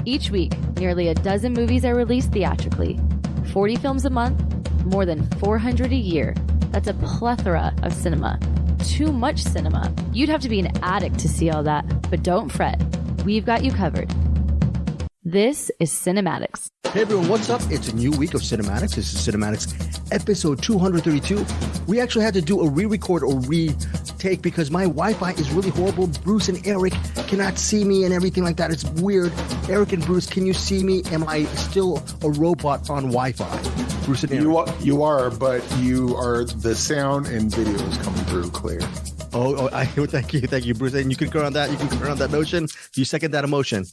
Each week, nearly a dozen movies are released theatrically. 40 films a month, more than 400 a year. That's a plethora of cinema. Too much cinema. You'd have to be an addict to see all that, but don't fret. We've got you covered. This is Cinematics. Hey everyone, what's up? It's a new week of Cinematics. This is Cinematics episode 232. We actually had to do a re-record or retake because my Wi-Fi is really horrible. Bruce and Eric cannot see me and everything like that. It's weird. Eric and Bruce, can you see me? Am I still a robot on Wi-Fi? Bruce and Eric. You are, but the sound and video is coming through clear. Thank you, Bruce. And you concur on that? You concur on that notion? You second that emotion?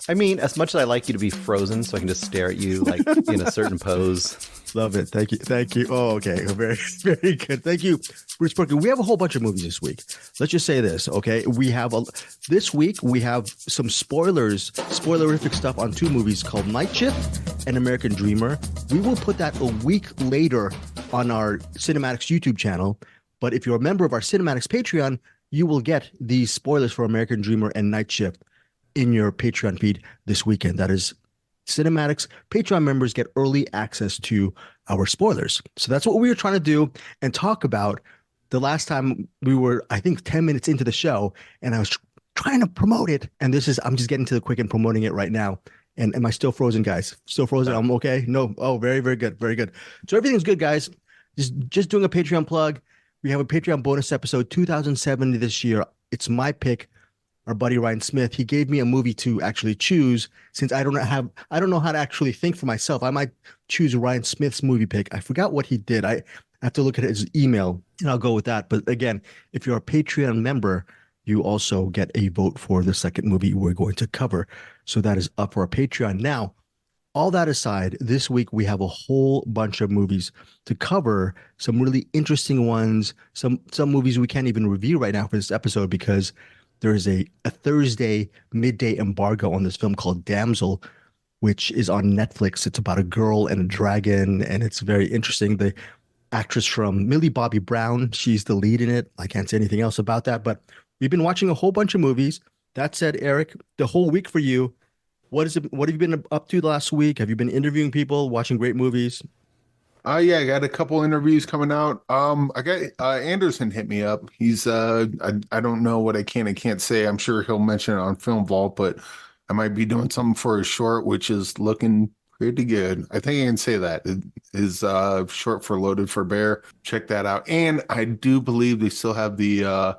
I mean, as much as I like you to be frozen so I can just stare at you like in a certain pose. Love it. Thank you. Oh, okay. Very, very good. Thank you, Bruce Perky. We have a whole bunch of movies this week. Let's just say this, okay? This week we have some spoilerific stuff on two movies called Night Shift and American Dreamer. We will put that a week later on our Cinematics YouTube channel. But if you're a member of our Cinematics Patreon, you will get these spoilers for American Dreamer and Night Shift in your Patreon feed this weekend. That is, Cinematics Patreon members get early access to our spoilers. So that's what we were trying to do and talk about. The last time we were, I think, 10 minutes into the show, and I was trying to promote it. And I'm just getting to the quick and promoting it right now. And am I still frozen, guys? Still frozen? I'm okay? No. Oh, very, very good. Very good. So everything's good, guys. Just doing a Patreon plug. We have a Patreon bonus episode, 2070 this year. It's my pick. Our buddy Ryan Smith, he gave me a movie to actually choose. Since I don't know how to actually think for myself, I might choose Ryan Smith's movie pick. I forgot what he did. I have to look at his email and I'll go with that. But again, if you're a Patreon member, you also get a vote for the second movie we're going to cover. So that is up for our Patreon. Now, all that aside, this week we have a whole bunch of movies to cover, some really interesting ones, some movies we can't even review right now for this episode because there is a Thursday midday embargo on this film called Damsel, which is on Netflix. It's about a girl and a dragon, and it's very interesting. The actress from Millie Bobby Brown, she's the lead in it. I can't say anything else about that, but we've been watching a whole bunch of movies. That said, Eric, the whole week for you, what have you been up to the last week? Have you been interviewing people, watching great movies? Yeah, I got a couple interviews coming out. I got Anderson hit me up. He's I don't know what I can and can't say. I'm sure he'll mention it on Film Vault, but I might be doing something for his short, which is looking pretty good. I think I can say that. It is short for Loaded for Bear. Check that out. And I do believe they still have the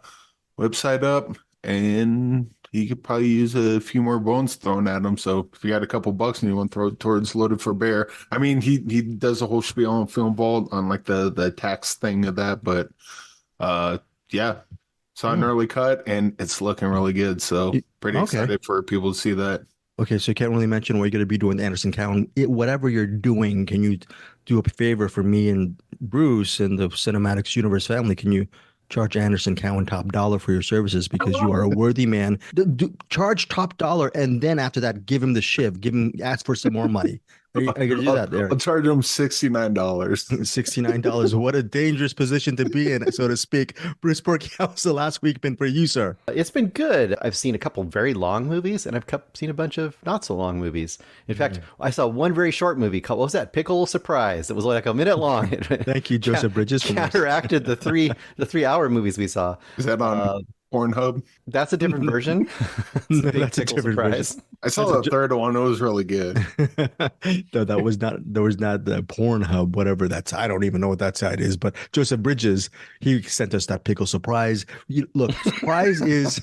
website up, and he could probably use a few more bones thrown at him. So if you got a couple bucks and you want to throw it towards Loaded for Bear, I mean, he does a whole spiel on Film Vault on like the tax thing of that. But yeah, saw an early cut and it's looking really good. So pretty excited for people to see that. Okay, so you can't really mention what you're going to be doing with Anderson Cowan. Whatever you're doing, can you do a favor for me and Bruce and the Cinematics Universe family? Can you charge Anderson Cowan top dollar for your services because you are a worthy man? Charge top dollar, and then after that, give him the shiv. Ask for some more money. Are you going to do that, Eric? I'll charge him $69. $69. What a dangerous position to be in, so to speak. Bruce Perky, how's the last week been for you, sir? It's been good. I've seen a couple very long movies, and I've seen a bunch of not so long movies. In fact, I saw one very short movie called, what was that? Pickle Surprise. It was like a minute long. Thank you, Joseph Bridges. Counteracted the 3-hour movies we saw. Is that on Pornhub? That's a different version. That's a different version. I saw the third one. It was really good. No, there was not the Pornhub, whatever that's. I don't even know what that site is. But Joseph Bridges, he sent us that Pickle Surprise. Look, surprise is.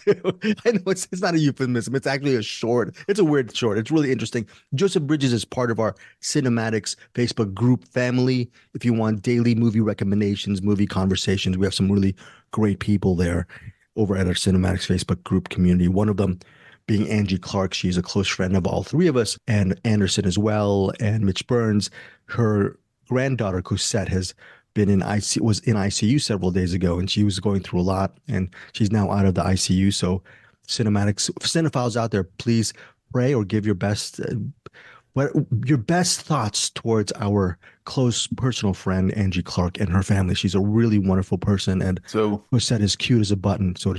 I know it's not a euphemism. It's actually a short. It's a weird short. It's really interesting. Joseph Bridges is part of our Cinematics Facebook group family. If you want daily movie recommendations, movie conversations, we have some really great people there over at our Cinematics Facebook group community. One of them being Angie Clark. She's a close friend of all three of us, and Anderson as well, and Mitch Burns. Her granddaughter, Cosette, was in ICU several days ago, and she was going through a lot, and she's now out of the ICU. So Cinematics cinephiles out there, please pray or give your best thoughts towards our close personal friend Angie Clark and her family. She's a really wonderful person, and so Cosette is cute as a button. So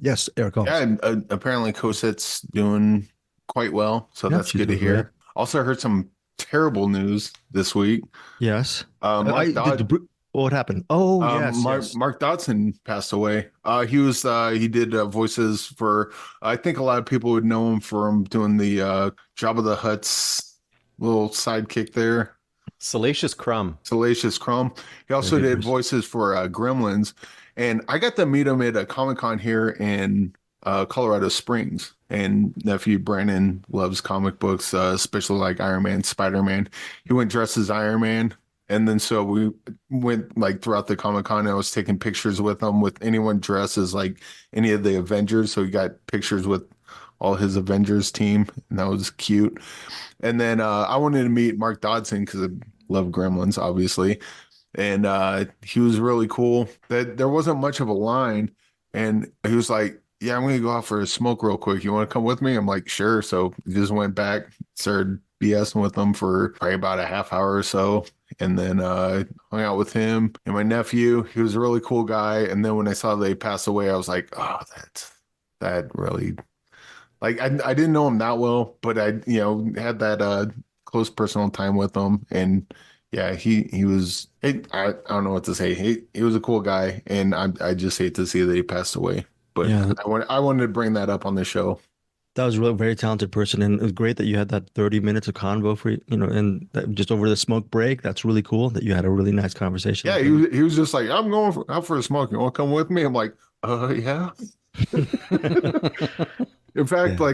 yes, Eric. Yeah, and apparently Cosette's doing quite well, so Yeah, that's she's good to doing great. hear. Also heard some terrible news this week. Yes. I Mark did. Dodd, What happened? Oh, yes, yes. Mark Dodson passed away. He did voices for. I think a lot of people would know him from doing the Jabba the Hutt's little sidekick there. Salacious Crumb. Salacious Crumb. He Very also good, did Bruce. voices for Gremlins, and I got to meet him at a Comic-Con here in Colorado Springs. And nephew Brandon loves comic books, especially like Iron Man, Spider-Man. He went dressed as Iron Man, and then so we went like throughout the Comic-Con. I was taking pictures with him with anyone dressed as like any of the Avengers. So he got pictures with all his Avengers team, and that was cute. And then I wanted to meet Mark Dodson because I love Gremlins, obviously. And he was really cool. That there wasn't much of a line, and he was like, "Yeah, I'm gonna go out for a smoke real quick. You want to come with me?" I'm like, "Sure." So we just went back, started BSing with him for probably about a half hour or so, and then hung out with him and my nephew. He was a really cool guy. And then when I saw they passed away, I was like, "Oh, that really." Like I didn't know him that well, but I had that close personal time with him, and yeah, he was. I don't know what to say. He was a cool guy, and I just hate to see that he passed away. But Yeah, I wanted to bring that up on the show. that was a really very talented person, and it was great that you had that 30 minutes of convo for and that just over the smoke break. That's really cool that you had a really nice conversation Yeah, with him. he was just like, I'm going out for a smoke. You want to come with me? I'm like, yeah. In fact, Yeah.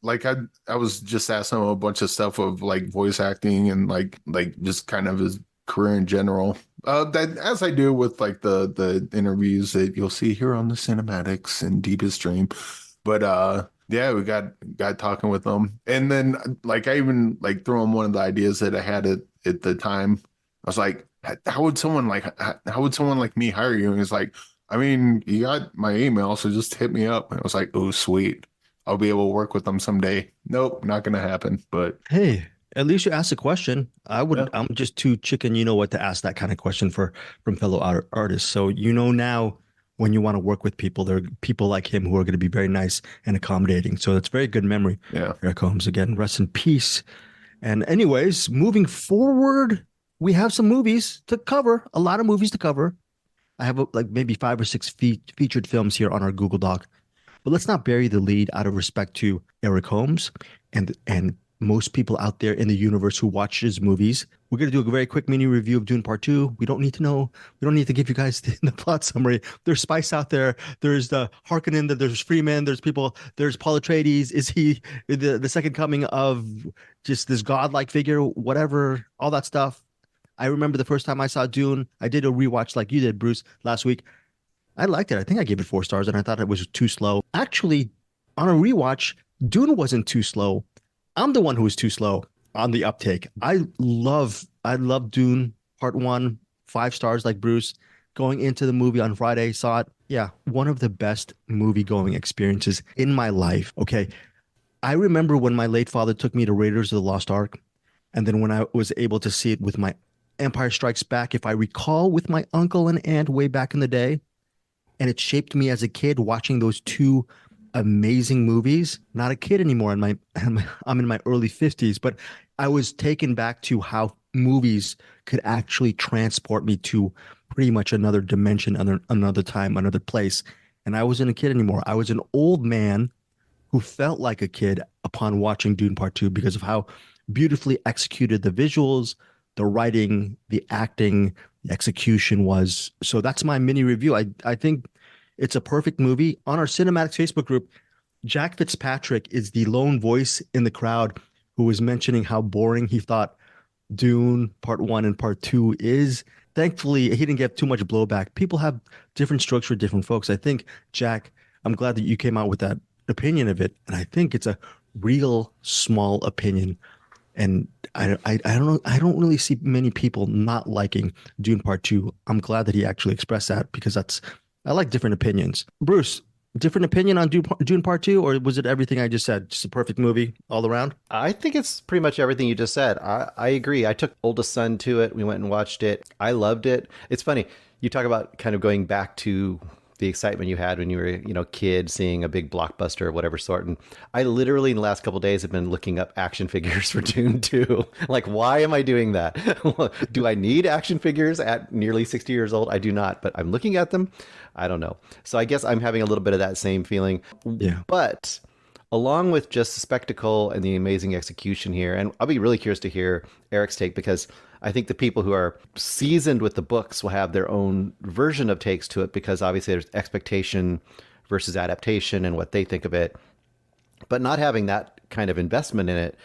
like I was just asking him a bunch of stuff of like voice acting and like just kind of his career in general. That as I do with like the interviews that you'll see here on the cinematics and Deepest Dream. But yeah, we got talking with him. And then like I even like threw him one of the ideas that I had at the time. I was like, how would someone like me hire you? And he's like, I mean, you got my email, so just hit me up. And I was like, oh, sweet. I'll be able to work with them someday. Nope, not gonna happen. But Hey, at least you asked a question. yeah, I'm just too chicken, what to ask that kind of question from fellow artists. So now when you want to work with people, there are people like him who are going to be very nice and accommodating. So that's very good memory. yeah. Eric Holmes again, rest in peace. And anyways, moving forward, we have some movies to cover, a lot of movies to cover. I have like maybe 5 or 6 featured films here on our Google Doc. But let's not bury the lead out of respect to Eric Holmes and most people out there in the universe who watch his movies. We're going to do a very quick mini review of Dune Part 2. We don't need to know. We don't need to give you guys the plot summary. There's spice out there. There's the Harkonnen. There's Freeman. There's people. There's Paul Atreides. Is he the second coming of just this godlike figure? Whatever, all that stuff. I remember the first time I saw Dune. I did a rewatch like you did, Bruce, last week. I liked it. I think I gave it 4 stars, and I thought it was too slow. Actually, on a rewatch, Dune wasn't too slow. I'm the one who was too slow on the uptake. I love Dune Part 1, 5 stars like Bruce. Going into the movie on Friday, saw it. Yeah, one of the best movie going experiences in my life. Okay. I remember when my late father took me to Raiders of the Lost Ark, and then when I was able to see it with my Empire Strikes Back, if I recall, with my uncle and aunt way back in the day. And it shaped me as a kid watching those two amazing movies. Not a kid anymore. I'm in my early 50s, but I was taken back to how movies could actually transport me to pretty much another dimension, another time, another place. And I wasn't a kid anymore. I was an old man who felt like a kid upon watching Dune Part 2 because of how beautifully executed the visuals, the writing, the acting, the execution was. So that's my mini review. I think it's a perfect movie. On our Cinematics Facebook group, Jack Fitzpatrick is the lone voice in the crowd who was mentioning how boring he thought Dune Part 1 and Part 2 is. Thankfully, he didn't get too much blowback. People have different strokes for different folks. I think, Jack, I'm glad that you came out with that opinion of it. And I think it's a real small opinion. And I don't know. I don't really see many people not liking Dune Part 2. I'm glad that he actually expressed that because I like different opinions. Bruce, different opinion on Dune Part 2, or was it everything I just said? Just a perfect movie all around? I think it's pretty much everything you just said. I agree. I took oldest son to it. We went and watched it. I loved it. It's funny. You talk about kind of going back to the excitement you had when you were, a kid seeing a big blockbuster of whatever sort. And I literally in the last couple of days have been looking up action figures for Dune 2. Like, why am I doing that? Do I need action figures at nearly 60 years old? I do not, but I'm looking at them. I don't know. So I guess I'm having a little bit of that same feeling. Yeah. But along with just the spectacle and the amazing execution here, and I'll be really curious to hear Eric's take, because I think the people who are seasoned with the books will have their own version of takes to it, because obviously there's expectation versus adaptation and what they think of it. But not having that kind of investment in it,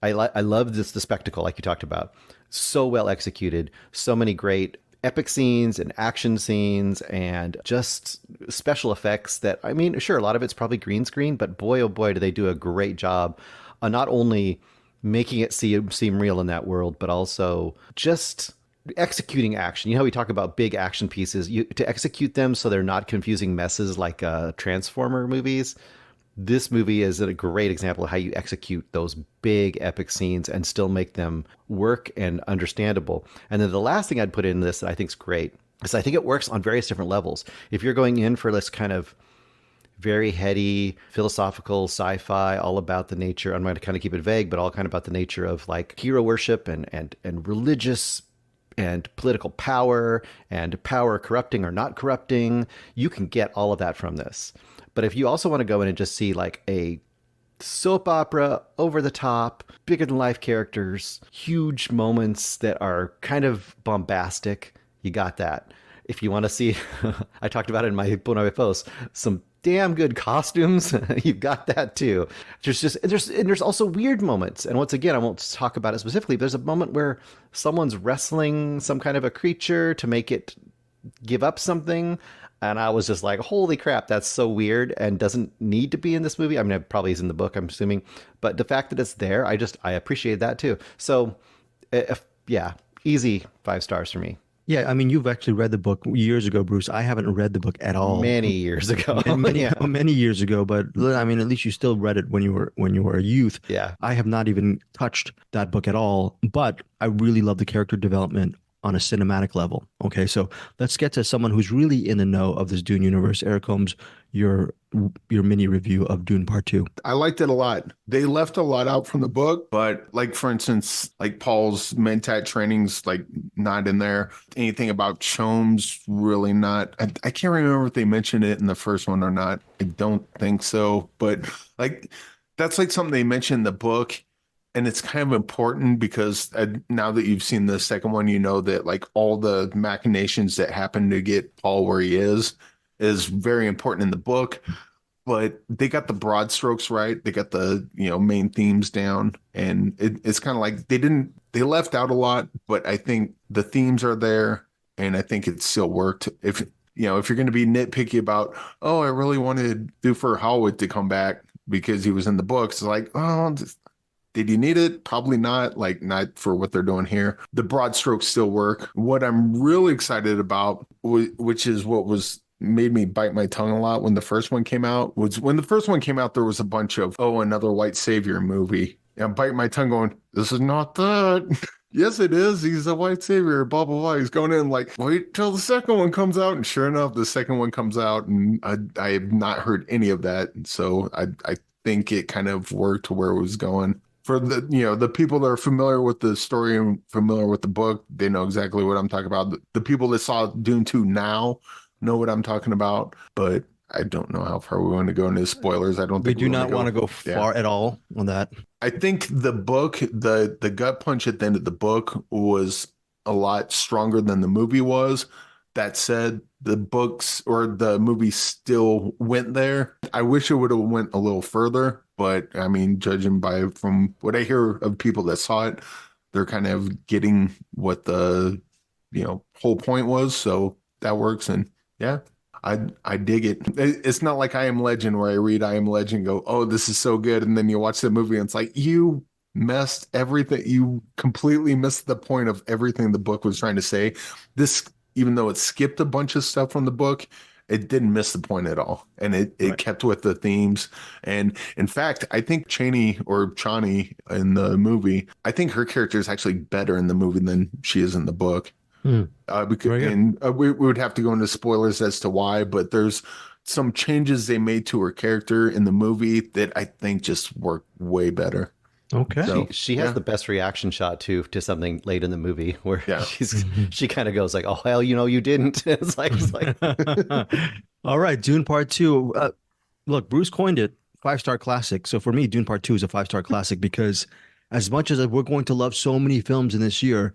I love the spectacle, like you talked about. So well executed, so many great epic scenes and action scenes and just special effects that, I mean, sure, a lot of it's probably green screen, but boy, oh boy, do they do a great job on not only making it seem real in that world, but also just executing action. You know how we talk about big action pieces, to execute them so they're not confusing messes like Transformer movies. This movie is a great example of how you execute those big epic scenes and still make them work and understandable. And then the last thing I'd put in this that I think is great is I think it works on various different levels. If you're going in for this kind of very heady, philosophical sci-fi, all about the nature, I'm going to kind of keep it vague, but all kind of about the nature of like hero worship and religious and political power and power corrupting or not corrupting, you can get all of that from this. But if you also want to go in and just see like a soap opera, over the top, bigger than life characters, huge moments that are kind of bombastic, you got that. If you want to see, I talked about it in my post, some damn good costumes, you've got that too. There's also weird moments. And once again, I won't talk about it specifically, but there's a moment where someone's wrestling some kind of a creature to make it give up something. And I was just like, holy crap, that's so weird and doesn't need to be in this movie. I mean, it probably is in the book, I'm assuming. But the fact that it's there, I appreciate that too. So, yeah, easy 5 stars for me. Yeah, I mean, you've actually read the book years ago, Bruce. I haven't read the book at all. Many years ago. Many years ago. But I mean, at least you still read it when you were a youth. Yeah. I have not even touched that book at all. But I really love the character development on a cinematic level. Okay, so let's get to someone who's really in the know of this Dune universe. Eric Holmes, your mini review of Dune Part 2. I liked it a lot. They left a lot out from the book, but like, for instance, like Paul's mentat training's like not in there. Anything about Chome's really not. I can't remember if they mentioned it in the first one or not. I don't think so, but like that's like something they mentioned in the book. And it's kind of important because now that you've seen the second one, you know that like all the machinations that happen to get Paul where he is very important in the book. But they got the broad strokes right. They got the main themes down, and it's kind of like they left out a lot, but I think the themes are there, and I think it still worked. If you're going to be nitpicky about, I really wanted Duffer Howard to come back because he was in the books, it's like, did you need it? Probably not, like not for what they're doing here. The broad strokes still work. What I'm really excited about, which is what made me bite my tongue a lot when the first one came out, was when the first one came out, there was a bunch of, another white savior movie. And I'm biting my tongue going, this is not that. Yes, it is. He's a white savior, blah, blah, blah. He's going in like, wait till the second one comes out. And sure enough, the second one comes out, and I have not heard any of that. So I think it kind of worked to where it was going. For the people that are familiar with the story and familiar with the book, they know exactly what I'm talking about. The people that saw Dune 2 now know what I'm talking about, but I don't know how far we want to go into spoilers. I don't think we do not want to go far at all on that. I think the book, the gut punch at the end of the book was a lot stronger than the movie was. That said, the books or the movie still went there. I wish it would have went a little further, but I mean, judging from what I hear of people that saw it, they're kind of getting what the whole point was. So that works, and yeah, I dig it. It's not like I Am Legend where I read I Am Legend, and go, oh, this is so good, and then you watch the movie and it's like you messed everything. You completely missed the point of everything the book was trying to say. This, even though it skipped a bunch of stuff from the book, it didn't miss the point at all. And it right. Kept with the themes. And in fact, I think Chani in the movie, I think her character is actually better in the movie than she is in the book. Hmm. Because Very good. and we would have to go into spoilers as to why, but there's some changes they made to her character in the movie that I think just work way better. Okay. She So she has yeah, the best reaction shot too to something late in the movie where yeah. she kind of goes like, "Oh hell, you didn't." It's like All right, Dune Part Two. Look, Bruce coined it, five-star classic. So for me, Dune Part Two is a five-star classic because as much as we're going to love so many films in this year,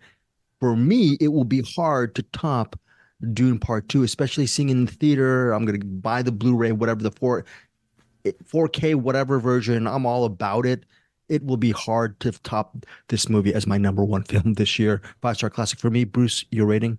for me, it will be hard to top Dune Part Two, especially seeing it in the theater. I'm gonna buy the Blu-ray, whatever the 4K, whatever version. I'm all about it. It will be hard to top this movie as my number one film this year. Five-star classic for me. Bruce, your rating?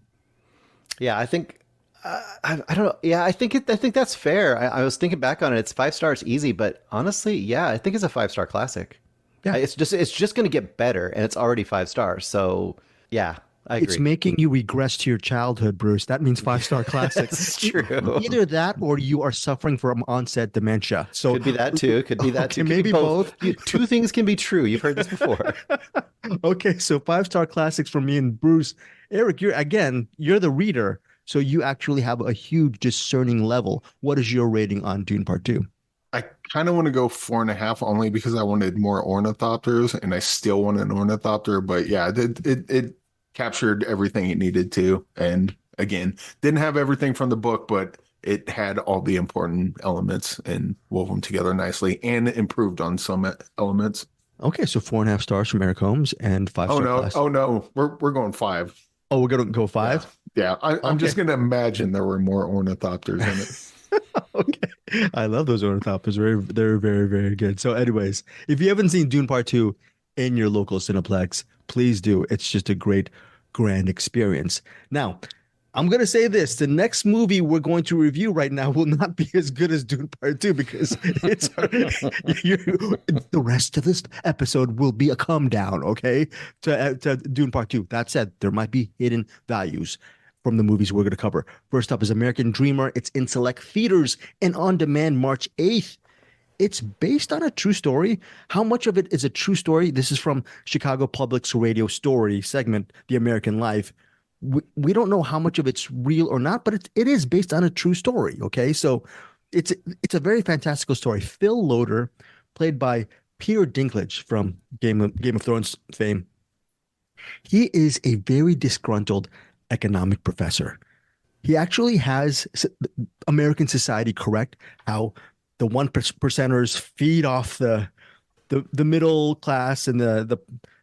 yeah, I think I don't know. Yeah, I think that's fair. I was thinking back on it. It's 5 stars easy, but honestly, yeah, I think it's a 5 star classic. Yeah. It's just going to get better, and it's already 5 stars. So yeah, I It's agree. making you regress to your childhood, Bruce. That means five-star classic. That's true. Either that or you are suffering from onset dementia. So, Could be that too. Could be that okay, too. Could be maybe both. both. Two things can be true. You've heard this before. Okay, so five-star classics for me and Bruce. Eric, you're the reader, so you actually have a huge discerning level. What is your rating on Dune Part Two? I kind of want to go 4.5 only because I wanted more ornithopters and I still want an ornithopter. But yeah, it captured everything it needed to. And again, didn't have everything from the book, but it had all the important elements and wove them together nicely and improved on some elements. Okay, so 4.5 stars from Eric Holmes and five Oh star no, class. oh no, we're going 5. Oh, we're gonna go Yeah, five. yeah. I'm just Okay. gonna imagine there were more ornithopters in it. Okay, I love those ornithopters. They're very, very good. So, anyways, if you haven't seen Dune Part Two in your local Cineplex, please do. It's just a great, grand experience. Now, I'm gonna say this: the next movie we're going to review right now will not be as good as Dune Part Two because it's the rest of this episode will be a come down, okay, to Dune Part Two. That said, there might be hidden values from the movies we're going to cover. First up is American Dreamer. It's in select theaters and on demand March 8th. It's based on a true story. How much of it is a true story? This is from Chicago Public's radio story segment, The American Life. We don't know how much of it's real or not, but it is based on a true story. Okay, so it's a very fantastical story. Phil Loader, played by Peter Dinklage from Game of Thrones fame, he is a very disgruntled economic professor. He actually has American society correct, how the one percenters feed off the middle class and the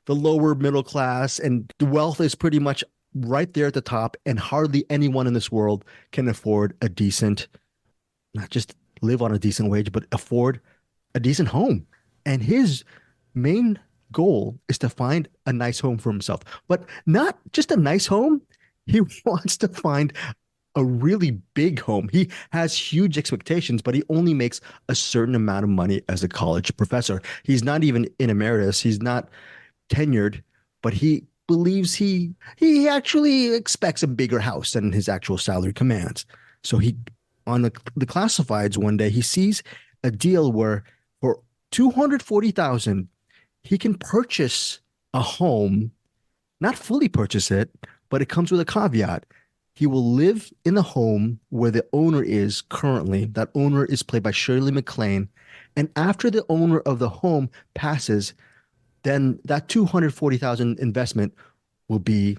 lower middle class, and the wealth is pretty much right there at the top, and hardly anyone in this world can afford a decent, not just live on a decent wage, but afford a decent home. And his main goal is to find a nice home for himself, but not just a nice home. He wants to find a really big home. He has huge expectations, but he only makes a certain amount of money as a college professor. He's not even in emeritus. He's not tenured, but he believes he actually expects a bigger house than his actual salary commands. So he on the classifieds one day he sees a deal where for 240,000 he can purchase a home, not fully purchase it, but it comes with a caveat. He will live in the home where the owner is currently. That owner is played by Shirley MacLaine. And after the owner of the home passes, then that 240,000 investment will be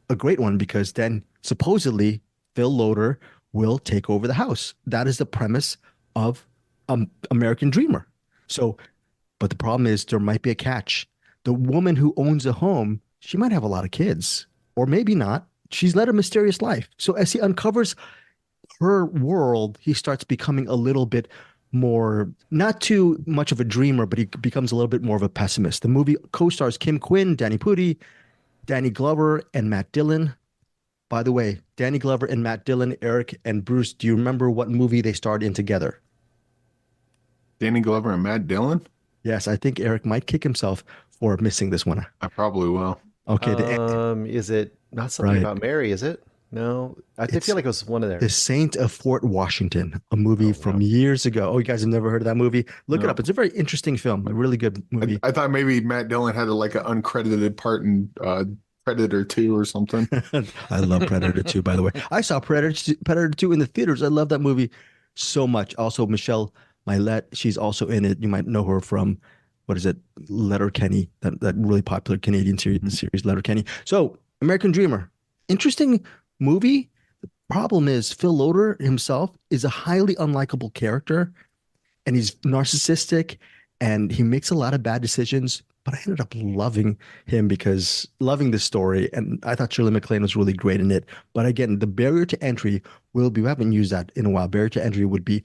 a great one because then supposedly Phil Loader will take over the house. That is the premise of American Dreamer. So, but the problem is there might be a catch. The woman who owns the home, she might have a lot of kids, or maybe not. She's led a mysterious life. So as he uncovers her world, he starts becoming a little bit more, not too much of a dreamer, but he becomes a little bit more of a pessimist. The movie co-stars Kim Quinn, Danny Pudi, Danny Glover, and Matt Dillon. By the way, Danny Glover and Matt Dillon, Eric and Bruce, do you remember what movie they starred in together? Danny Glover and Matt Dillon? Yes, I think Eric might kick himself for missing this one. I probably will. Okay, Is it not something Right. about Mary? Is it? No, I It's feel like it was one of The theirs. Saint of Fort Washington, a movie from years ago. Oh, you guys have never heard of that movie? Look it No. up. It's a very interesting film, a really good movie. I thought maybe Matt Dillon had like an uncredited part in Predator 2 or something. I love Predator 2, by the way. I saw Predator 2 in the theaters. I love that movie so much. Also, Michelle Milette, she's also in it. You might know her from, what is it, Letterkenny, that really popular Canadian series, Letterkenny. So, American Dreamer, interesting movie. The problem is Phil Loader himself is a highly unlikable character, and he's narcissistic, and he makes a lot of bad decisions. But I ended up loving him because loving the story, and I thought Shirley MacLaine was really great in it. But again, the barrier to entry will be, we haven't used that in a while. Barrier to entry would be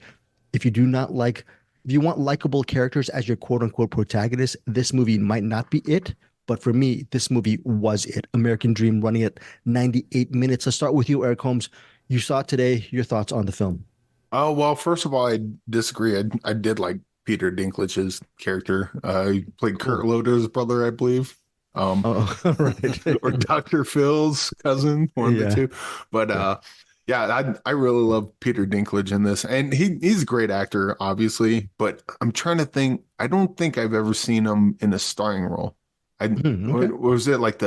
if you do not like, if you want likable characters as your quote unquote protagonist, this movie might not be it. But for me, this movie was it. American Dream running at 98 minutes. Let's start with you, Eric Holmes. You saw it today. Your thoughts on the film? Oh, well, first of all, I disagree. I did like Peter Dinklage's character. He played Kurt Loder's brother, I believe. Oh, right. Or Dr. Phil's cousin, one of the two. But yeah, I really love Peter Dinklage in this. And he's a great actor, obviously. But I'm trying to think. I don't think I've ever seen him in a starring role. Okay. Was it like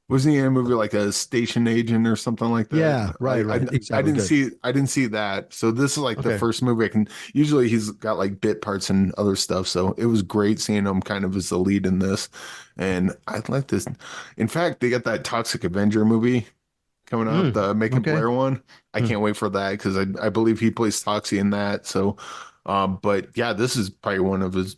wasn't he in a movie like a station agent or something like that? Yeah, right. Exactly. I didn't see that. So this is like the Okay. first movie I can. Usually he's got like bit parts and other stuff. So it was great seeing him kind of as the lead in this. And I like this. In fact, they got that Toxic Avenger movie coming out, the Macon okay. Blair one. I can't wait for that because I believe he plays Toxie in that. So, but yeah, this is probably one of his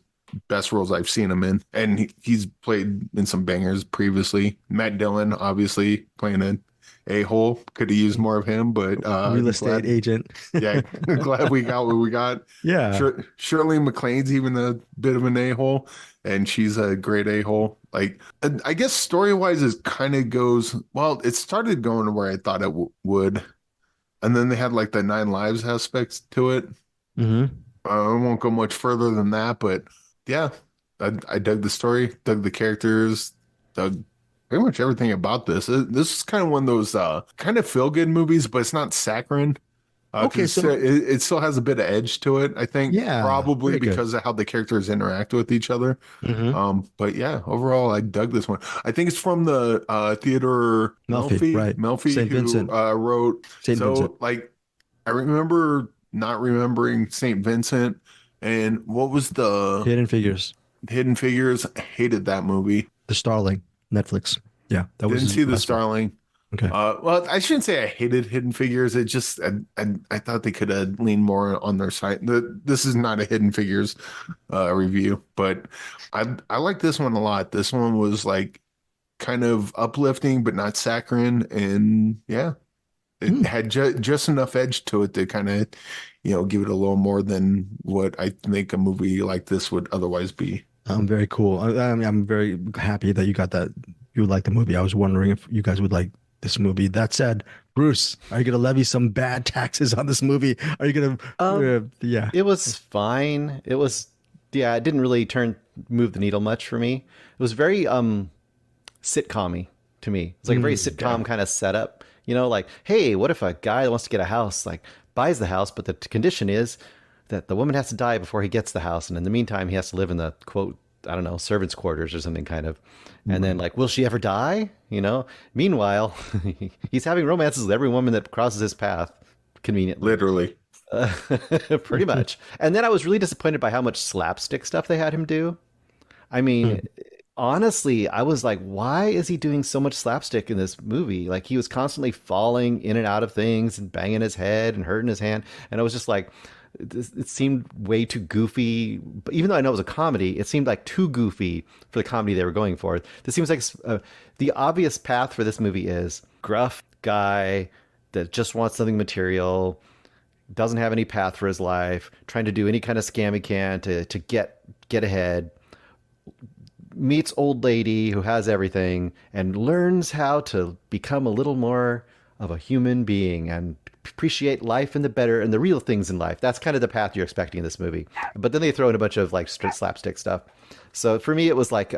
best roles I've seen him in, and he's played in some bangers previously. Matt Dillon, obviously playing an a-hole. Could have used more of him, but Real estate agent. yeah, glad we got what we got. Yeah. Shirley MacLaine's even a bit of an a-hole, and she's a great a-hole. Like, I guess story-wise, it kind of goes, well, it started going where I thought it would, and then they had like the Nine Lives aspects to it. Mm-hmm. I won't go much further than that, but yeah, I dug the story, dug the characters, dug pretty much everything about this. This is kind of one of those kind of feel-good movies, but it's not saccharine. Okay, 'Cause so it still has a bit of edge to it, I think, yeah, probably very good. because of how the characters interact with each other. Mm-hmm. But yeah, overall, I dug this one. I think it's from the Theodore Melfi, right. Melfi, Saint who Vincent. wrote. Saint Vincent. So, like, I remember not remembering Saint Vincent. And what was the Hidden Figures. Hidden Figures? Hated that movie. The Starling. Netflix. Yeah, that was Didn't his see the last one. Starling. Okay. Well, I shouldn't say I hated Hidden Figures. It just I thought they could have leaned more on their side. This is not a Hidden Figures review, but I like this one a lot. This one was like kind of uplifting, but not saccharine, and yeah, it had just enough edge to it to kind of, give it a little more than what I think a movie like this would otherwise be. Very cool. I'm very happy that you got that. You like the movie. I was wondering if you guys would like this movie. That said, Bruce, are you going to levy some bad taxes on this movie? Are you going to? Yeah. It was fine. It was, yeah, it didn't really move the needle much for me. It was very sitcom-y to me. It's like a very sitcom kind of setup. Like, hey, what if a guy that wants to get a house, like, buys the house, but the condition is that the woman has to die before he gets the house, and in the meantime, he has to live in the quote, I don't know, servants' quarters or something kind of. And then, like, will she ever die? Meanwhile, he's having romances with every woman that crosses his path, conveniently. Literally. Pretty much. And then I was really disappointed by how much slapstick stuff they had him do. I mean, honestly, I was like, why is he doing so much slapstick in this movie? Like, he was constantly falling in and out of things and banging his head and hurting his hand. And I was just like, it seemed way too goofy. But even though I know it was a comedy, it seemed like too goofy for the comedy they were going for. This seems like the obvious path for this movie is gruff guy that just wants something material, doesn't have any path for his life, trying to do any kind of scam he can to get ahead, meets old lady who has everything and learns how to become a little more of a human being and appreciate life and the real things in life. That's kind of the path you're expecting in this movie. But then they throw in a bunch of like slapstick stuff. So for me, it was like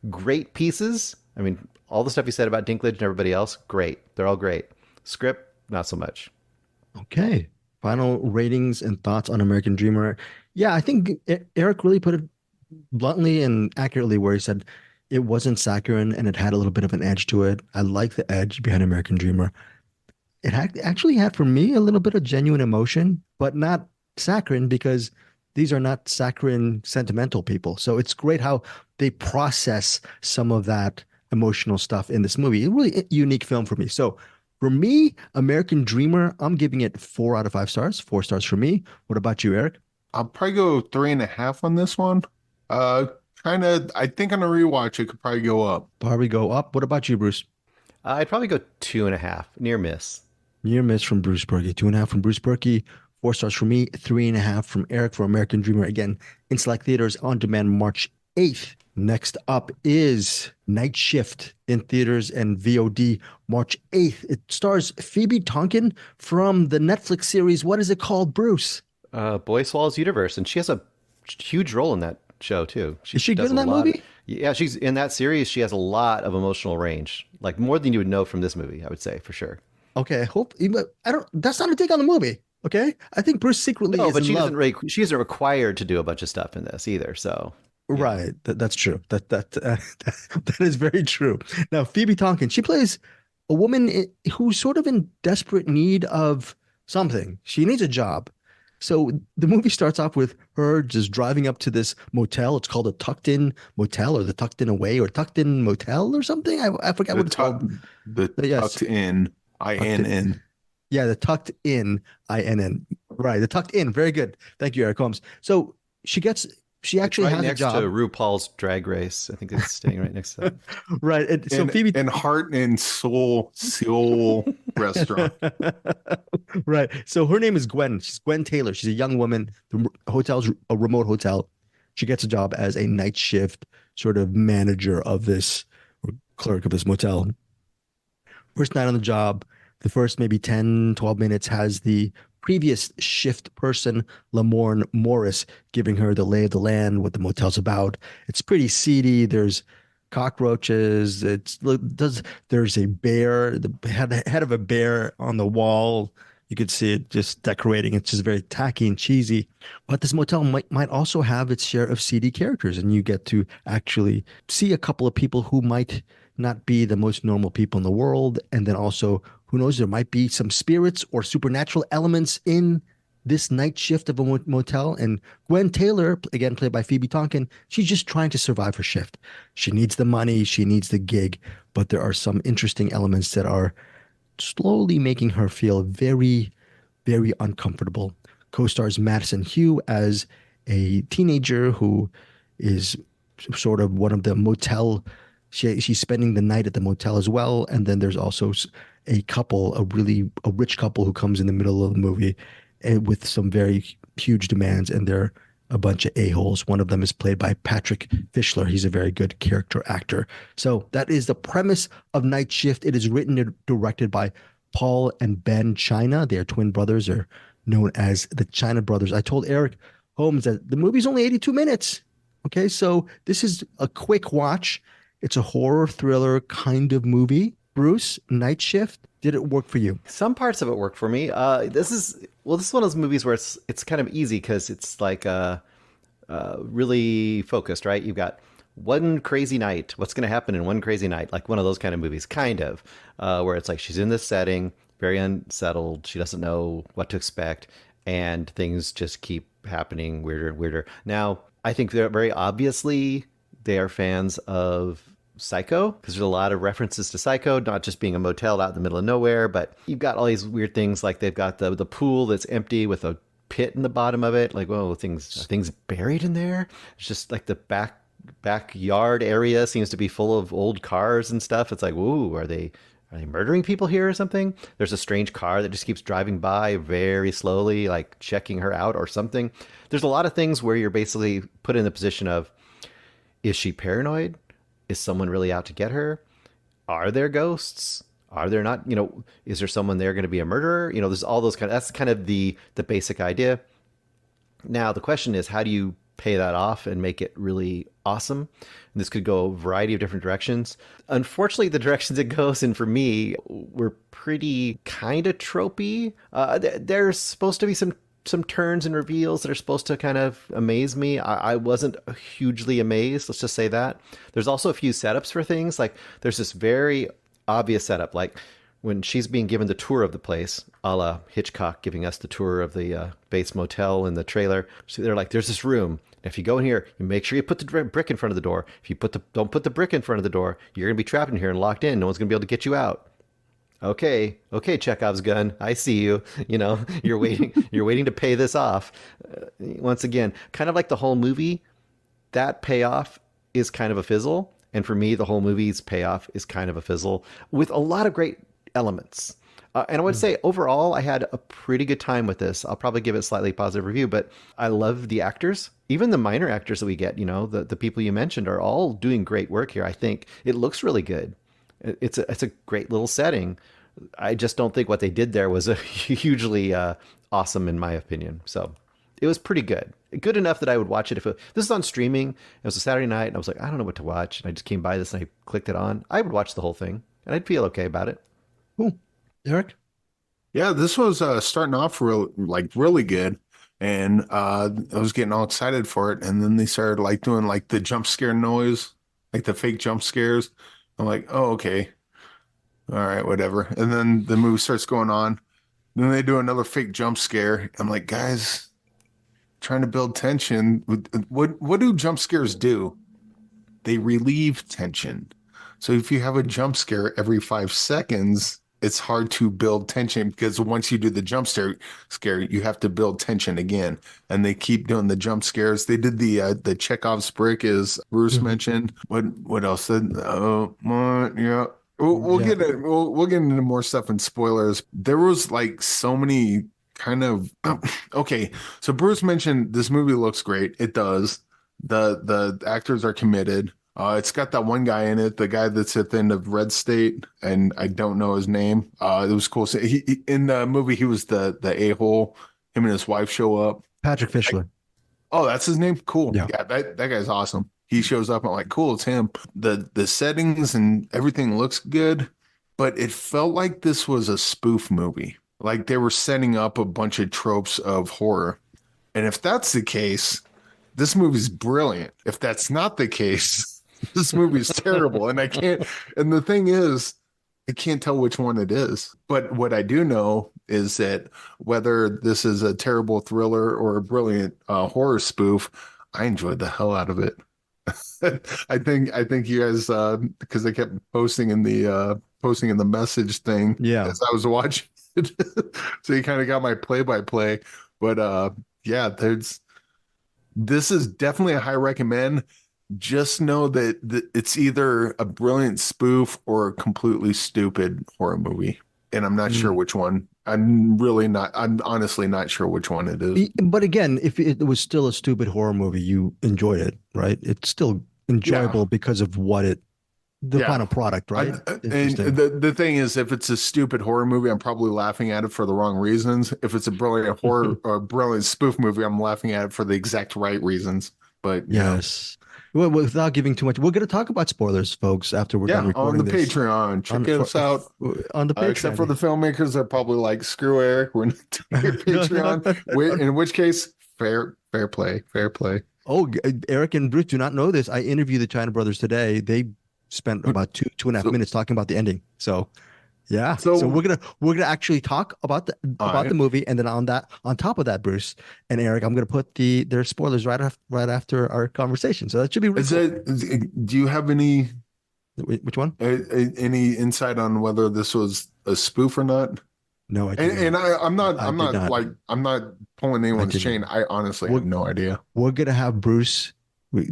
great pieces. I mean, all the stuff you said about Dinklage and everybody else, great. They're all great. Script, not so much. Okay. Final ratings and thoughts on American Dreamer. Yeah, I think Eric really put it bluntly and accurately where he said It wasn't saccharine and it had a little bit of an edge to it. I like the edge behind American Dreamer. Actually had for me a little bit of genuine emotion, but not saccharine because these are not saccharine sentimental people. So it's great how they process some of that emotional stuff in this movie. A really unique film for me. So for me, American Dreamer, I'm giving it 4 out of 5 stars. 4 stars for me. What about you, Eric? I'll probably go 3.5 on this one. Uh, kind of. I think on a rewatch, it could probably go up. Probably go up. What about you, Bruce? I'd probably go 2.5, near miss. Near miss from Bruce Berkey. 2.5 from Bruce Berkey. 4 stars for me. 3.5 from Eric for American Dreamer. Again, in select theaters on demand March 8th. Next up is Night Shift in theaters and VOD March 8th. It stars Phoebe Tonkin from the Netflix series. What is it called, Bruce? Boy Swallows Universe, and she has a huge role in that show too. Is she good does in a that lot movie? Yeah, she's in that series. She has a lot of emotional range, like more than you would know from this movie, I would say for sure. Okay, hope I don't. That's not a take on the movie. Okay, I think Bruce secretly No, is but in love. she isn't required to do a bunch of stuff in this either. So Right, that's true. That is very true. Now, Phoebe Tonkin, she plays a woman who's sort of in desperate need of something. She needs a job. So the movie starts off with her just driving up to this motel. It's called a Tucked In Motel or the Tucked In Away or Tucked In Motel or something. I forgot what it's called. The Yes. Tucked In, INN. Yeah, the Tucked In, INN. Right, the Tucked In. Very good. Thank you, Eric Holmes. So she actually right has a next job. to RuPaul's Drag Race. I think it's staying right next to that. Right. And so Phoebe and Heart and Soul restaurant. Right. So her name is Gwen. She's Gwen Taylor. She's a young woman. The hotel's a remote hotel. She gets a job as a night shift sort of manager of this or clerk of this motel. First night on the job, the first maybe 10, 12 minutes has the previous shift person, Lamorne Morris, giving her the lay of the land, what the motel's about. It's pretty seedy. There's cockroaches. There's a bear, the head of a bear on the wall. You could see it just decorating. It's just very tacky and cheesy. But this motel might also have its share of seedy characters, and you get to actually see a couple of people who might not be the most normal people in the world, and then also who knows, there might be some spirits or supernatural elements in this night shift of a motel. And Gwen Taylor, again, played by Phoebe Tonkin, she's just trying to survive her shift. She needs the money, she needs the gig, but there are some interesting elements that are slowly making her feel very, very uncomfortable. Co-stars Madison Hugh as a teenager who is sort of one of the motel. She's spending the night at the motel as well. And then there's also a couple, a rich couple who comes in the middle of the movie with some very huge demands, and they're a bunch of a-holes. One of them is played by Patrick Fischler. He's a very good character actor. So that is the premise of Night Shift. It is written and directed by Paul and Ben China. They are twin brothers, are known as the China brothers. I told Eric Holmes that the movie's only 82 minutes. Okay, so this is a quick watch. It's a horror thriller kind of movie. Bruce, Night Shift, did it work for you? Some parts of it worked for me. This is one of those movies where it's kind of easy because it's like really focused, right? You've got one crazy night. What's going to happen in one crazy night? Like one of those kind of movies, kind of, where it's like she's in this setting, very unsettled. She doesn't know what to expect, and things just keep happening weirder and weirder. Now, I think they're very obviously they are fans of Psycho, because there's a lot of references to Psycho, not just being a motel out in the middle of nowhere, but you've got all these weird things, like they've got the pool that's empty with a pit in the bottom of it, like, whoa, things buried in there. It's just like the backyard area seems to be full of old cars and stuff. It's like, whoa, are they murdering people here or something? There's a strange car that just keeps driving by very slowly, like checking her out or something. There's a lot of things where you're basically put in the position of, is she paranoid? Is someone really out to get her? Are there ghosts? Are there not? Is there someone there going to be a murderer? There's all those that's kind of the basic idea. Now, the question is, how do you pay that off and make it really awesome? And this could go a variety of different directions. Unfortunately, the directions it goes in for me were pretty kind of tropey. There's supposed to be some some turns and reveals that are supposed to kind of amaze me. I wasn't hugely amazed. Let's just say that. There's also a few setups for things. Like there's this very obvious setup, like when she's being given the tour of the place, a la Hitchcock giving us the tour of the Bates Motel in the trailer. So they're like, there's this room. If you go in here, you make sure you put the brick in front of the door. If you don't put the brick in front of the door, you're going to be trapped in here and locked in. No one's going to be able to get you out. Okay, Chekhov's gun. I see you. You know, you're waiting to pay this off. Once again, kind of like the whole movie, that payoff is kind of a fizzle. And for me, the whole movie's payoff is kind of a fizzle with a lot of great elements. And I would say overall, I had a pretty good time with this. I'll probably give it a slightly positive review, but I love the actors. Even the minor actors that we get, you know, the people you mentioned are all doing great work here. I think it looks really good. It's a great little setting. I just don't think what they did there was a hugely awesome in my opinion. So it was pretty good. Good enough that I would watch it if this is on streaming. It was a Saturday night and I was like, I don't know what to watch. And I just came by this and I clicked it on. I would watch the whole thing and I'd feel okay about it. Cool. Eric? Yeah, this was starting off really good. And I was getting all excited for it. And then they started like doing like the jump scare noise, like the fake jump scares. I'm like, oh, okay. All right, whatever. And then the movie starts going on. Then they do another fake jump scare. I'm like, guys, trying to build tension. What do jump scares do? They relieve tension. So if you have a jump scare every 5 seconds, it's hard to build tension because once you do the jump scare, you have to build tension again. And they keep doing the jump scares. They did the Chekhov's brick, as Bruce mentioned. What else? Yeah. We'll get into more stuff in spoilers. There was like so many kind of okay. So Bruce mentioned this movie looks great. It does. The actors are committed. It's got that one guy in it, the guy that's at the end of Red State, and I don't know his name. It was cool. So he in the movie, he was the a-hole. Him and his wife show up. Patrick Fischler. Oh, that's his name? Cool. Yeah, that guy's awesome. He shows up and I'm like, cool, it's him. The settings and everything looks good, but it felt like this was a spoof movie. Like they were setting up a bunch of tropes of horror. And if that's the case, this movie's brilliant. If that's not the case, this movie's terrible. And the thing is, I can't tell which one it is. But what I do know is that whether this is a terrible thriller or a brilliant horror spoof, I enjoyed the hell out of it. I think you guys because they kept posting in the message thing as I was watching it. So you kind of got my play-by-play. But yeah, this is definitely a high recommend. Just know that it's either a brilliant spoof or a completely stupid horror movie. And I'm not sure which one. I'm honestly not sure which one it is. But again, if it was still a stupid horror movie, you enjoyed it, right? It's still enjoyable because of the final product, right? And the thing is, if it's a stupid horror movie, I'm probably laughing at it for the wrong reasons. If it's a brilliant horror or brilliant spoof movie, I'm laughing at it for the exact right reasons. But yes. Well, without giving too much, we're going to talk about spoilers, folks, after we're done recording on the Patreon. Check us out on the Patreon. Except for the filmmakers, they're probably like, screw Eric, we're not doing your Patreon. In which case, fair play. Oh, Eric and Bruce do not know this. I interviewed the China brothers today. They spent about two and a half minutes talking about the ending. So yeah. So we're gonna actually talk about the movie, and then on top of that, Bruce and Eric, I'm gonna put their spoilers right after our conversation. So that should be really cool. Do you have any which one? Any insight on whether this was a spoof or not? No, I didn't. And I'm not pulling anyone's chain. I honestly have no idea. We're gonna have Bruce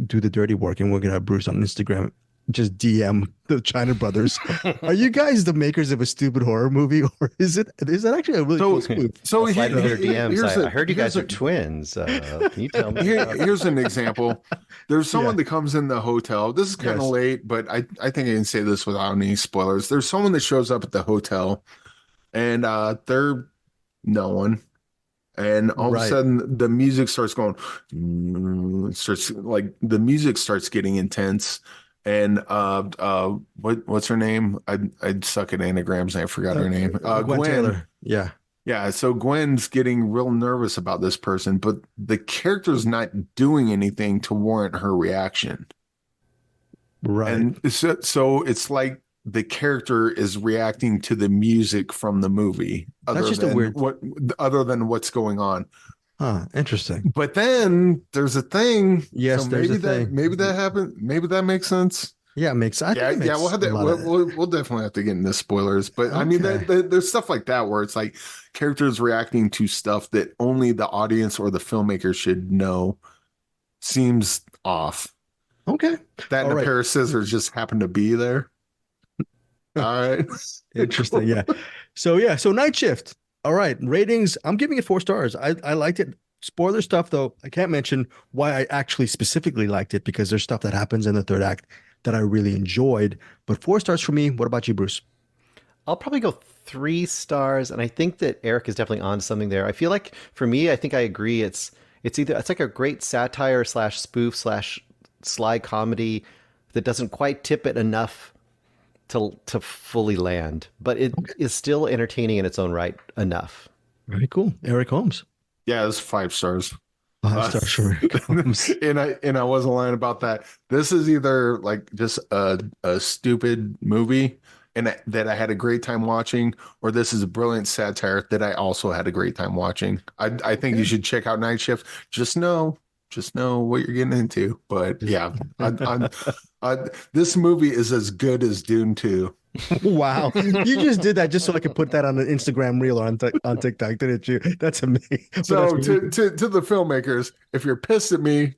do the dirty work, and we're gonna have Bruce on Instagram just DM the China brothers. Are you guys the makers of a stupid horror movie, or is it actually a really cool spoof? So I heard you guys are twins. Can you tell me? Here's an example. There's someone that comes in the hotel. This is kind of late, but I think I can say this without any spoilers. There's someone that shows up at the hotel, and they're no one. And all of a sudden, the music starts going. The music starts getting intense. And what's her name? I suck at anagrams and I forgot her name. Gwen Taylor. Yeah. Yeah, so Gwen's getting real nervous about this person, but the character's not doing anything to warrant her reaction. Right. And so it's like the character is reacting to the music from the movie, That's just a weird. other than what's going on. Huh. Interesting. But then there's a thing. So Yes, there's a thing. maybe that happened. Maybe that makes sense. Yeah, it makes. I think it Yeah, we'll makes have a to lot of. we'll definitely have to get into spoilers. But I mean, Okay. there's stuff like that where it's like characters reacting to stuff that only the audience or the filmmaker should know seems off. Okay. That All and a right. pair of scissors just happened to be there. All right. Interesting. Yeah. So yeah. So Night Shift. All right. Ratings. I'm giving it 4 stars. I liked it. Spoiler stuff though. I can't mention why I actually specifically liked it because there's stuff that happens in the third act that I really enjoyed. But 4 stars for me. What about you, Bruce? I'll probably go 3 stars, and I think that Eric is definitely on something there. I feel like for me, I think I agree. It's like a great satire slash spoof slash sly comedy that doesn't quite tip it enough to fully land, but it is still entertaining in its own right enough. Very cool. Eric Holmes. Yeah, it's 5 stars. Five Uh, stars for Eric Holmes. and I wasn't lying about that. This is either like just a stupid movie that I had a great time watching, or this is a brilliant satire that I also had a great time watching. I think you should check out Night Shift. Just know what you're getting into. But yeah, this movie is as good as Dune 2. Wow. You just did that just so I could put that on an Instagram reel or on TikTok, didn't you? That's amazing. But So that's really, to the filmmakers, if you're pissed at me,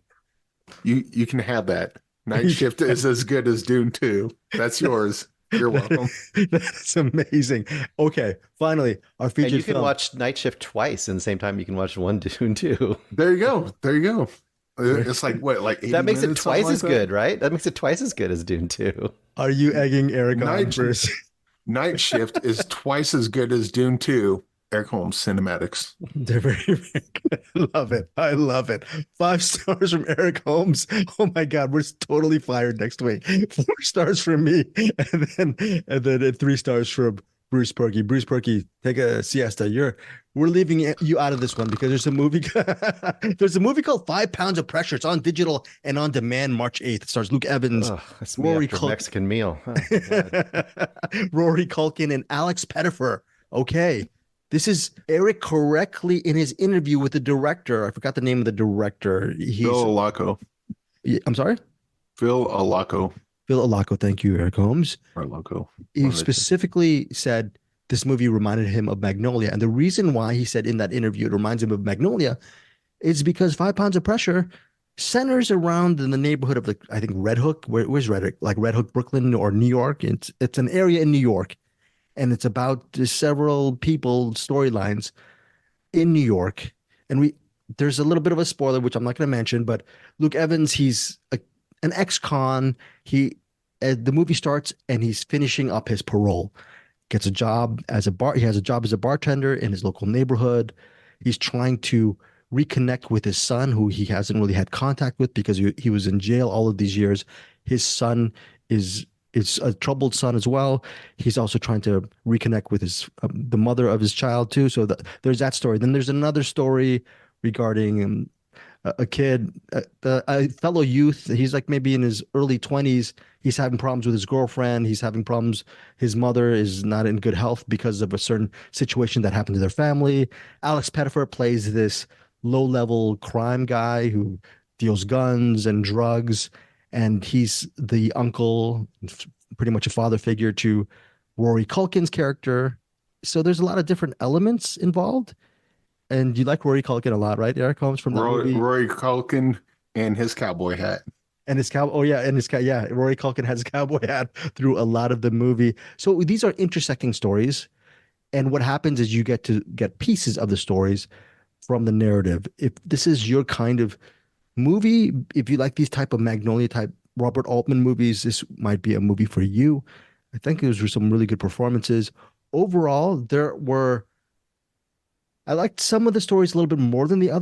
you can have that. Night Shift is as good as Dune 2. That's yours. You're welcome. that's amazing. Okay, finally, our And featured you can film. watch Night Shift twice in the same time you can watch one Dune too. There you go. There you go. It's like what, like 80 That makes it minutes, twice something as like that? good, right? That makes it twice as good as Dune 2. Are you egging Eric on, Night Bruce? Night Shift is twice as good as Dune 2. Eric Holmes Cinematics. They're very good. I love it. I love it. 5 stars from Eric Holmes. Oh my God, we're totally fired next week. 4 stars from me, and then 3 stars from Bruce Perky. Bruce Perky, take a siesta. We're leaving you out of this one because there's a movie. There's a movie called 5 Pounds of Pressure. It's on digital and on demand March 8th. It stars Luke Evans, Oh, that's me Rory after a Culkin, Mexican meal. Oh, God. Rory Culkin, and Alex Pettyfer. Okay. This is Eric correctly in his interview with the director. I forgot the name of the director. Phil Alaco. I'm sorry? Phil Alaco. Phil Alaco. Thank you, Eric Holmes. Or Alaco. He specifically said this movie reminded him of Magnolia. And the reason why he said in that interview it reminds him of Magnolia is because 5 Pounds of Pressure centers around in the neighborhood of, I think, Red Hook. Where's Red Hook? Like Red Hook, Brooklyn, or New York. It's an area in New York. And it's about several people storylines in New York. And there's a little bit of a spoiler, which I'm not going to mention, but Luke Evans, he's an ex-con. The movie starts and he's finishing up his parole. Gets a job he has a job as a bartender in his local neighborhood. He's trying to reconnect with his son, who he hasn't really had contact with because he was in jail all of these years. His son is a troubled son as well. He's also trying to reconnect with the mother of his child too. So there's that story. Then there's another story regarding a kid, a fellow youth. He's like maybe in his early 20s. He's having problems with his girlfriend. He's having problems. His mother is not in good health because of a certain situation that happened to their family. Alex Pettyfer plays this low-level crime guy who deals guns and drugs, and he's the uncle, pretty much a father figure to Rory Culkin's character. So there's a lot of different elements involved. And you like Rory Culkin a lot, right? Eric Holmes from that movie. Rory Culkin and his cowboy hat. And his cow. Oh yeah, and yeah. Rory Culkin has a cowboy hat through a lot of the movie. So these are intersecting stories, and what happens is you get to get pieces of the stories from the narrative. If this is your kind of movie, if you like these type of Magnolia type Robert Altman movies, this might be a movie for you. I think those were some really good performances. Overall, I liked some of the stories a little bit more than the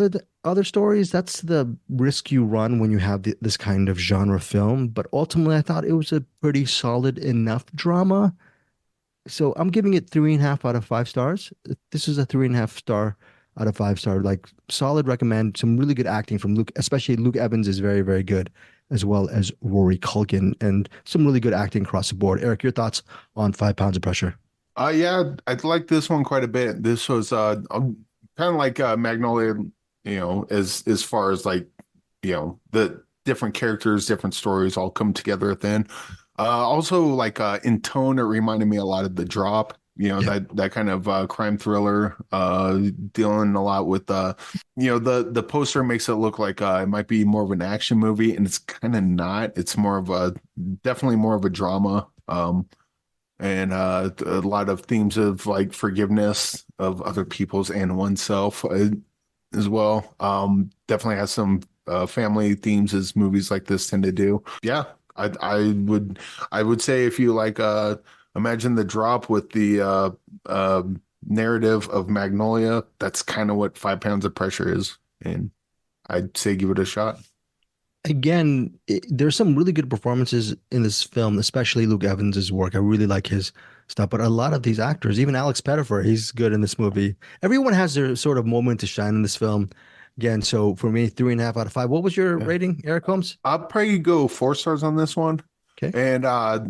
other stories. That's the risk you run when you have this kind of genre film. But ultimately, I thought it was a pretty solid enough drama. So I'm giving it 3.5 out of 5 stars. This is a 3.5 star out of 5 star. Like solid recommend. Some really good acting from Luke, especially Luke Evans is very, very good, as well as Rory Culkin, and some really good acting across the board. Eric, your thoughts on 5 pounds of pressure? Yeah, I like this one quite a bit. This was kind of like Magnolia, as far as like, the different characters, different stories all come together at the end. Also like in tone, it reminded me a lot of The Drop, Yeah. that kind of crime thriller, dealing a lot with the poster makes it look like it might be more of an action movie, and it's kind of not. It's more of a definitely more of a drama. And a lot of themes of like forgiveness of other people's and oneself as well. Definitely has some family themes as movies like this tend to do. Yeah, I would say if you like imagine The Drop with the narrative of Magnolia, that's kind of what 5 pounds of pressure is, and I'd say give it a shot. Again, there's some really good performances in this film, especially Luke Evans's work. I really like his stuff, but a lot of these actors, even Alex Pettyfer, he's good in this movie. Everyone has their sort of moment to shine in this film. Again, so for me, 3.5 out of 5. What was your Yeah. rating, Eric Holmes? I'll probably go 4 stars on this one. Okay. And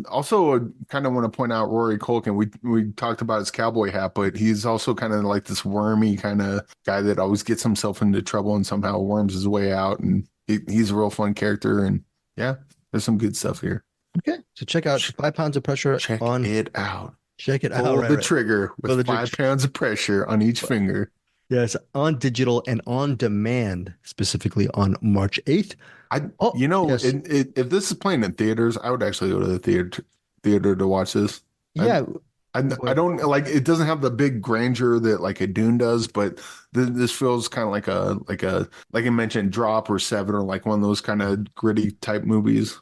also kind of want to point out Rory Culkin. We talked about his cowboy hat, but he's also kind of like this wormy kind of guy that always gets himself into trouble and somehow worms his way out. And he's a real fun character. And yeah, there's some good stuff here. Okay. So check out 5 pounds of pressure Check on. it out. Check it out. Pull Right, the right. trigger Pull the with trigger. 5 pounds of pressure on each finger. Yes, on digital and on demand, specifically on March 8th. Oh, yes. If this is playing in theaters, I would actually go to the theater to watch this. Yeah. I don't like it doesn't have the big grandeur that like a Dune does, but this feels kind of like I mentioned, Drop or Seven or like one of those kind of gritty type movies.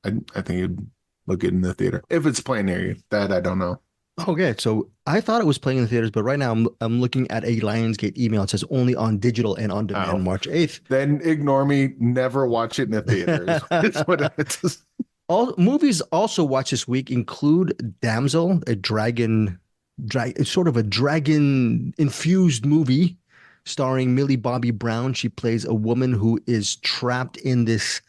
I think it'd look good in the theater if it's playing near you. That I don't know. Okay, so I thought it was playing in the theaters, but right now I'm looking at a Lionsgate email. It says only on digital and on demand Oh. March 8th. Then ignore me. Never watch it in the theaters. It's what it's. All movies also watch this week include Damsel, a sort of a dragon infused movie starring Millie Bobby Brown. She plays a woman who is trapped in the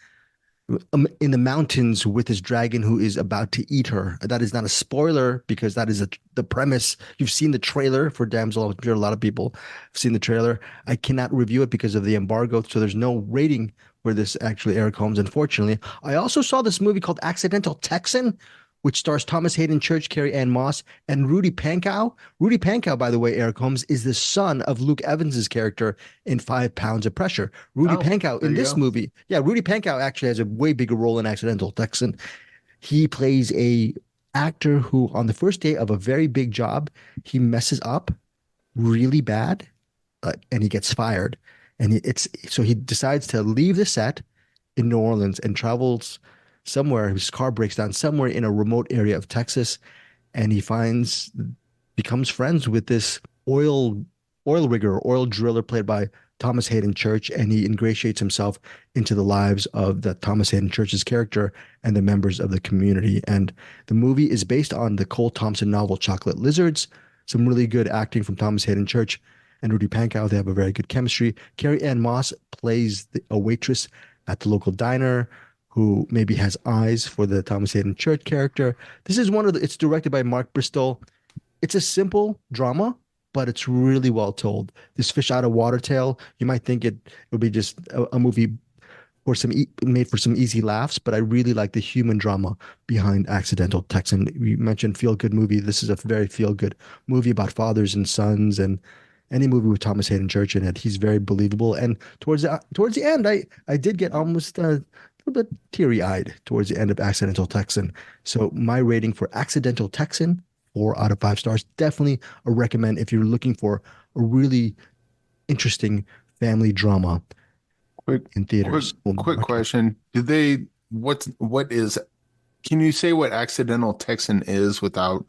mountains with this dragon who is about to eat her. That is not a spoiler because that is the premise. You've seen the trailer for Damsel. I'm sure a lot of people have seen the trailer. I cannot review it because of the embargo, so there's no rating for this actually, Eric Holmes, unfortunately. I also saw this movie called Accidental Texan, which stars Thomas Hayden Church, Carrie Ann Moss, and Rudy Pankow. Rudy Pankow, by the way, Eric Holmes, is the son of Luke Evans's character in 5 Pounds of Pressure. Rudy Pankow in this movie, Rudy Pankow actually has a way bigger role in Accidental Texan. He plays a actor who, on the first day of a very big job, he messes up really bad, and he gets fired. And so he decides to leave the set in New Orleans and travels somewhere. His car breaks down somewhere in a remote area of Texas, and he becomes friends with this oil rigger, or oil driller played by Thomas Hayden Church, and he ingratiates himself into the lives of the Thomas Hayden Church's character and the members of the community. And the movie is based on the Cole Thompson novel Chocolate Lizards. Some really good acting from Thomas Hayden Church and Rudy Pankow. They have a very good chemistry. Carrie Ann Moss plays a waitress at the local diner who maybe has eyes for the Thomas Hayden Church character. This is it's directed by Mark Bristol. It's a simple drama, but it's really well told. This fish out of water tale, you might think it would be just a movie for made for some easy laughs, but I really like the human drama behind Accidental Texan. You mentioned feel good movie. This is a very feel good movie about fathers and sons, and any movie with Thomas Hayden Church in it, he's very believable. And towards the end, I did get almost a little bit teary eyed towards the end of Accidental Texan. So my rating for Accidental Texan, 4 out of 5 stars. Definitely a recommend if you're looking for a really interesting family drama in theaters. Quick question. Can you say what Accidental Texan is without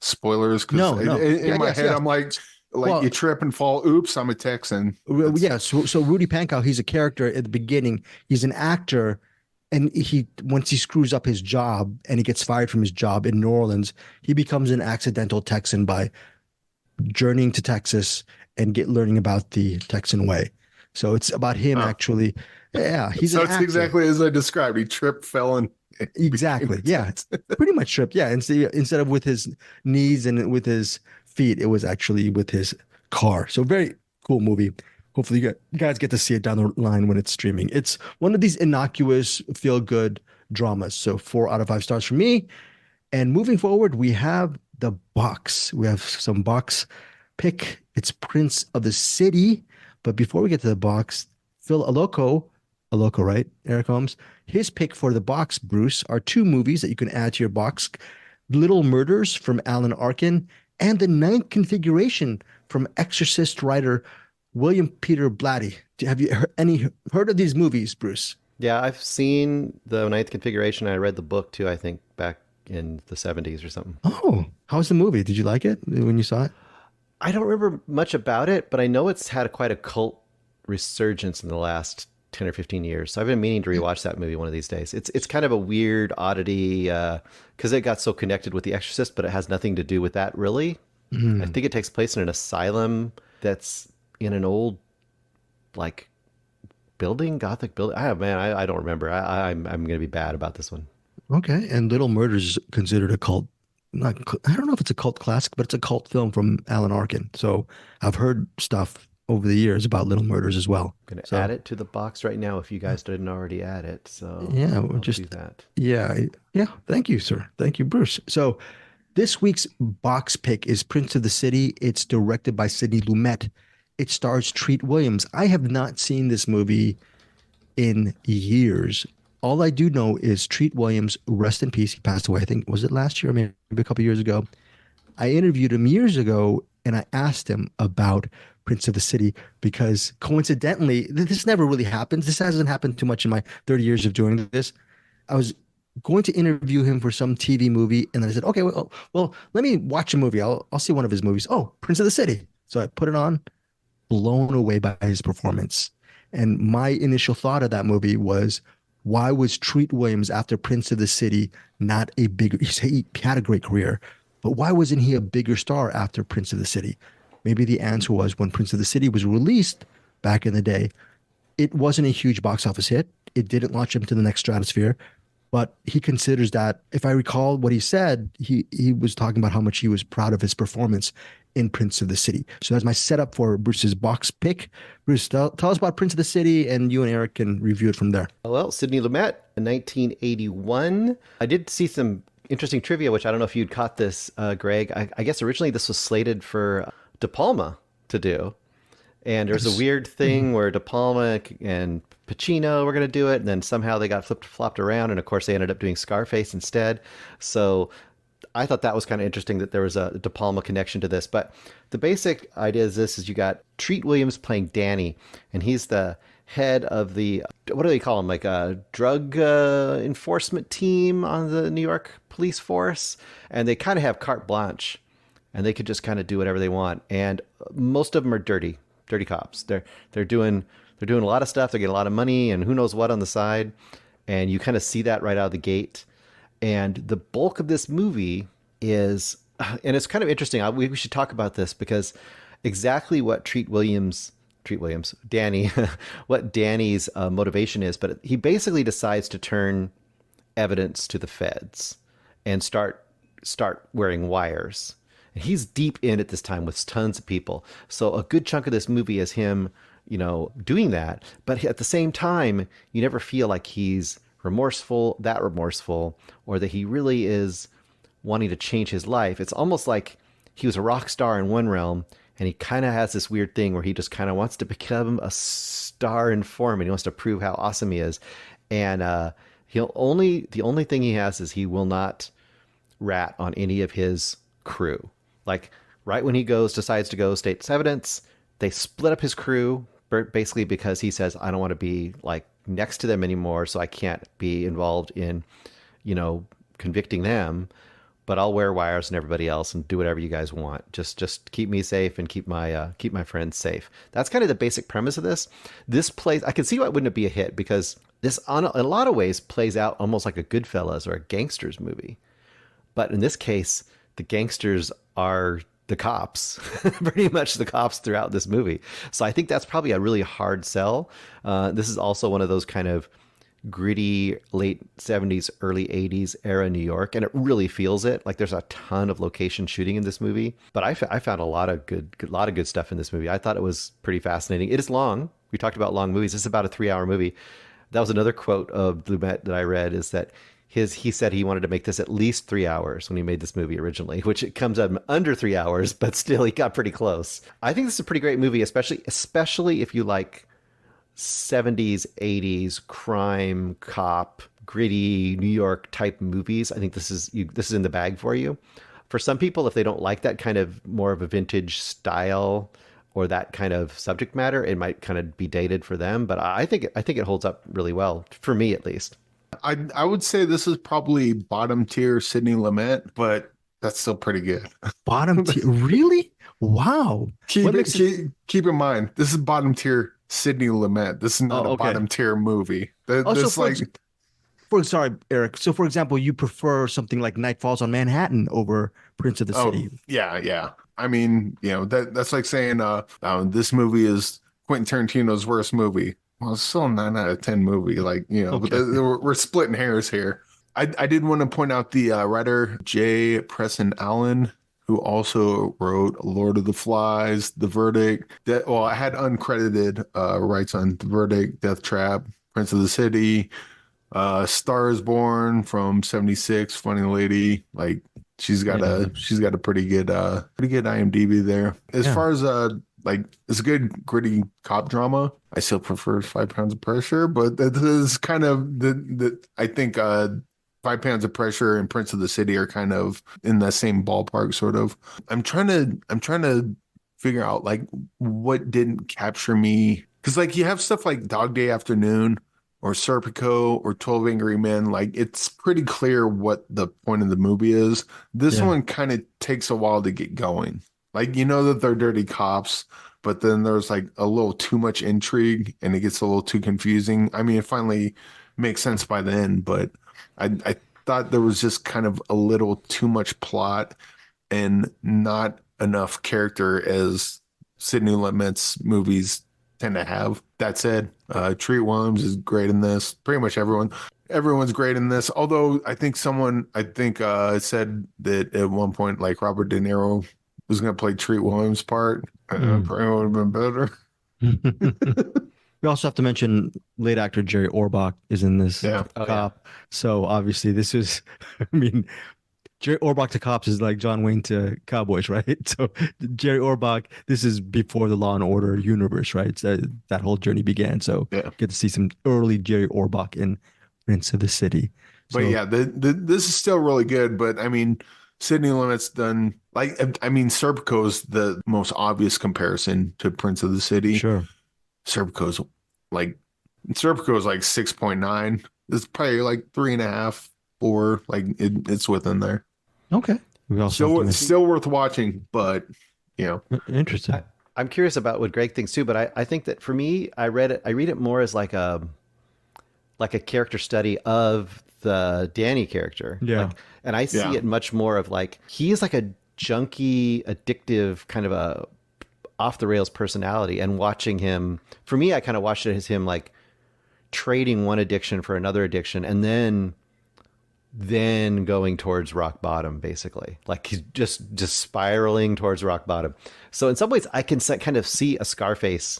spoilers? No. In my head, I'm like you trip and fall. Oops, I'm a Texan. Yeah. So Rudy Pankow, he's a character at the beginning. He's an actor and he once he screws up his job and he gets fired from his job in New Orleans, he becomes an accidental Texan by journeying to Texas and get learning about the Texan way. So it's about him Oh. actually. Yeah, he's So an it's actor. exactly as I described. He tripped, fell, and Exactly. Yeah, it's pretty much tripped. Yeah, instead of with his knees and with his feet, it was actually with his car. So very cool movie. Hopefully you guys get to see it down the line when it's streaming. It's one of these innocuous, feel good dramas. So 4 out of 5 stars for me. And moving forward, we have the box. We have some box pick. It's Prince of the City. But before we get to the box, Phil Aloco, right? Eric Holmes. His pick for the box, Bruce, are 2 movies that you can add to your box: Little Murders from Alan Arkin and The Ninth Configuration from Exorcist writer William Peter Blatty. Have you heard of these movies, Bruce? Yeah, I've seen the Ninth Configuration. I read the book too, I think, back in the 70s or something. Oh, how's the movie? Did you like it when you saw it? I don't remember much about it, but I know it's had quite a cult resurgence in the last 10 or 15 years. So I've been meaning to rewatch that movie one of these days. It's kind of a weird oddity because it got so connected with The Exorcist, but it has nothing to do with that really. I think it takes place in an asylum that's in an old like building, Gothic building. I don't remember. I'm going to be bad about this one. Okay. And Little Murders is considered a cult. I don't know if it's a cult classic, but it's a cult film from Alan Arkin. So I've heard stuff over the years about Little Murders as well. I'm going to add it to the box right now if you guys didn't already add it. So yeah, I'll we'll just do that. Yeah. Thank you, sir. Thank you, Bruce. So this week's box pick is Prince of the City. It's directed by Sidney Lumet. It stars Treat Williams. I have not seen this movie in years. All I do know is Treat Williams, rest in peace. He passed away. I think, was it last year? Maybe a couple years ago. I interviewed him years ago and I asked him about Prince of the City because coincidentally, this never really happens. This hasn't happened too much in my 30 years of doing this. I was going to interview him for some TV movie and then I said, okay, well, let me watch a movie. I'll see one of his movies. Oh, Prince of the City. So I put it on, blown away by his performance. And my initial thought of that movie was, why was Treat Williams after Prince of the City not a bigger, he had a great career, but why wasn't he a bigger star after Prince of the City? Maybe the answer was when Prince of the City was released back in the day, it wasn't a huge box office hit. It didn't launch him to the next stratosphere, but he considers that, if I recall what he said, he was talking about how much he was proud of his performance in Prince of the City. So that's my setup for Bruce's box pick. Bruce, tell us about Prince of the City, and you and Eric can review it from there. Well, Sidney Lumet, in 1981. I did see some interesting trivia, which I don't know if you'd caught this, Greg. I guess originally this was slated for De Palma to do. And there's a weird thing where De Palma and Pacino were going to do it, and then somehow they got flopped around, and of course they ended up doing Scarface instead. So I thought that was kind of interesting that there was a De Palma connection to this. But the basic idea is this: is you got Treat Williams playing Danny, and he's the head of the, what do they call him, like a drug enforcement team on the New York police force, and they kind of have carte blanche, and they could just kind of do whatever they want. And most of them are dirty cops. They're doing a lot of stuff. They get a lot of money and who knows what on the side, and you kind of see that right out of the gate. And the bulk of this movie is, and it's kind of interesting. We should talk about this because exactly what Danny, what Danny's motivation is, but he basically decides to turn evidence to the feds and start wearing wires. And he's deep in at this time with tons of people. So a good chunk of this movie is him, doing that. But at the same time, you never feel like he's remorseful, or that he really is wanting to change his life. It's almost like he was a rock star in one realm, and he kind of has this weird thing where he just kind of wants to become a star informant. He wants to prove how awesome he is. And the only thing he has is he will not rat on any of his crew. Like right when he decides to go state's evidence, they split up his crew basically because he says, I don't want to be like next to them anymore, so I can't be involved in, convicting them, but I'll wear wires and everybody else and do whatever you guys want. Just keep me safe and keep my friends safe. That's kind of the basic premise of this. This plays, I can see why it wouldn't be a hit because This, in a lot of ways, plays out almost like a Goodfellas or a gangsters movie. But in this case, the gangsters are the cops, pretty much the cops throughout this movie. So I think that's probably a really hard sell. This is also one of those kind of gritty late 70s, early 80s era New York, and it really feels it. Like there's a ton of location shooting in this movie, but I found a lot of good stuff in this movie. I thought it was pretty fascinating. It is long. We talked about long movies. It's about a 3-hour movie. That was another quote of Lumet that I read, is that he said he wanted to make this at least 3 hours when he made this movie originally, which it comes up under 3 hours, but still he got pretty close. I think this is a pretty great movie, especially if you like 70s, 80s crime, cop, gritty New York type movies. I think this is in the bag for you. For some people, if they don't like that kind of more of a vintage style or that kind of subject matter, it might kind of be dated for them. But I think it holds up really well, for me at least. I would say this is probably bottom tier Sidney Lumet, but that's still pretty good. Bottom tier, really? Wow. Keep in mind, this is bottom tier Sidney Lumet. This is not a bottom tier movie. Sorry, Eric. So, for example, you prefer something like Night Falls on Manhattan over Prince of the City. Yeah. I mean, that's like saying this movie is Quentin Tarantino's worst movie. Well, it's still a 9 out of 10 movie. But we're splitting hairs here. I did want to point out the writer J. Preston Allen, who also wrote Lord of the Flies, The Verdict. I had uncredited rights on The Verdict, Death Trap, Prince of the City, Star is Born from '76, Funny Lady. Like she's got a pretty good IMDb there. As far as it's a good gritty cop drama. I still prefer 5 Pounds of Pressure, but that is kind of I think 5 Pounds of Pressure and Prince of the City are kind of in the same ballpark, sort of. I'm trying to figure out like what didn't capture me, because like you have stuff like Dog Day Afternoon or Serpico or 12 Angry Men. Like it's pretty clear what the point of the movie is. This one kind of takes a while to get going. Like, that they're dirty cops, but then there's like a little too much intrigue and it gets a little too confusing. I mean, it finally makes sense by the end, but I thought there was just kind of a little too much plot and not enough character as Sidney Lumet's movies tend to have. That said, Treat Williams is great in this. Pretty much everyone's great in this. Although I think someone said that at one point, like Robert De Niro was going to play Treat Williams' part. Probably would have been better. We also have to mention late actor Jerry Orbach is in this cop. Yeah. So obviously this is, Jerry Orbach to cops is like John Wayne to cowboys, right? So Jerry Orbach, this is before the Law and Order universe, right? So that whole journey began. So get to see some early Jerry Orbach in Prince of the City. But this is still really good. But I mean, Sidney Lumet's done, Serpico's the most obvious comparison to Prince of the City. Sure. Serpico's like 6.9. It's probably like 3.5, 4. Like it's within there. Okay. Still worth watching, but interesting. I'm curious about what Greg thinks too, but I think that for me, I read it more as like a character study of the Danny character. Yeah. And I see it much more of like, he is like a junky, addictive kind of a off the rails personality, and watching him, for me, I kind of watched it as him like trading one addiction for another addiction and then going towards rock bottom, basically. Like he's just spiraling towards rock bottom. So in some ways I can kind of see a Scarface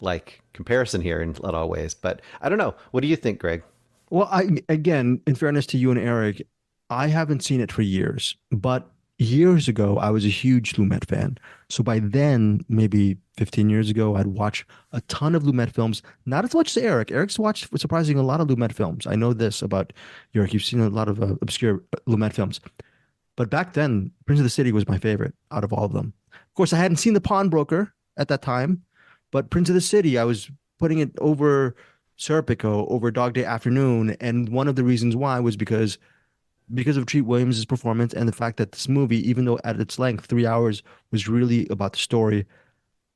like comparison here in a lot of ways, but I don't know. What do you think, Greg? Well, again, in fairness to you and Eric, I haven't seen it for years, but years ago, I was a huge Lumet fan. So by then, maybe 15 years ago, I'd watch a ton of Lumet films, not as much as Eric. Eric's watched, surprisingly, a lot of Lumet films. I know this about Eric. You've seen a lot of obscure Lumet films. But back then, Prince of the City was my favorite out of all of them. Of course, I hadn't seen The Pawnbroker at that time, but Prince of the City, I was putting it over Serpico, over Dog Day Afternoon. And one of the reasons why was because of Treat Williams' performance and the fact that this movie, even though at its length, 3 hours, was really about the story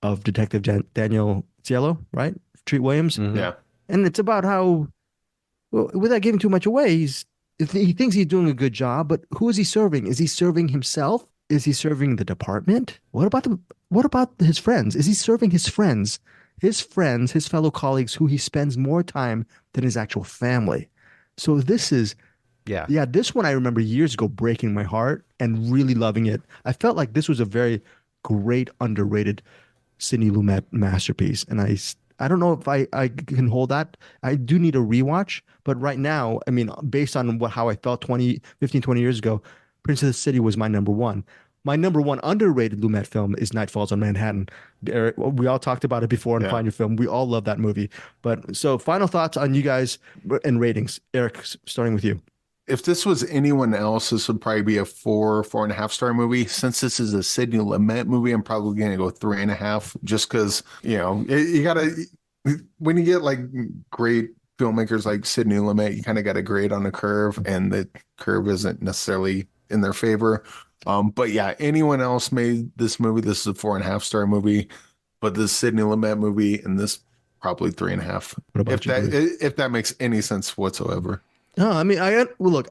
of Detective Daniel Cielo, right? Treat Williams. Yeah. And it's about how well, without giving too much away, he thinks he's doing a good job, but who is he serving? Is he serving himself? Is he serving the department? What about his friends? Is he serving his friends? His friends, his fellow colleagues who he spends more time than his actual family. So this is Yeah. yeah, this one I remember years ago breaking my heart and really loving it. I felt like this was a very great underrated Sidney Lumet masterpiece. And I don't know if I can hold that. I do need a rewatch, but right now, I mean, based on how I felt 20 years ago, Prince of the City was my number one. My number one underrated Lumet film is Night Falls on Manhattan. Eric, we all talked about it before in Yeah. Find Your Film. We all love that movie. But so final thoughts on you guys and ratings. Eric, starting with you. If this was anyone else, this would probably be a 4.5 star movie. Since this is a Sidney Lumet movie, I'm probably going to go 3.5, just because, you gotta, when you get like great filmmakers like Sidney Lumet, you kind of got to grade on the curve, and the curve isn't necessarily in their favor. But yeah, anyone else made this movie, this is a 4.5 star movie, but this Sidney Lumet movie, and this probably 3.5. What about you, If that makes any sense whatsoever. No, I mean, well, look,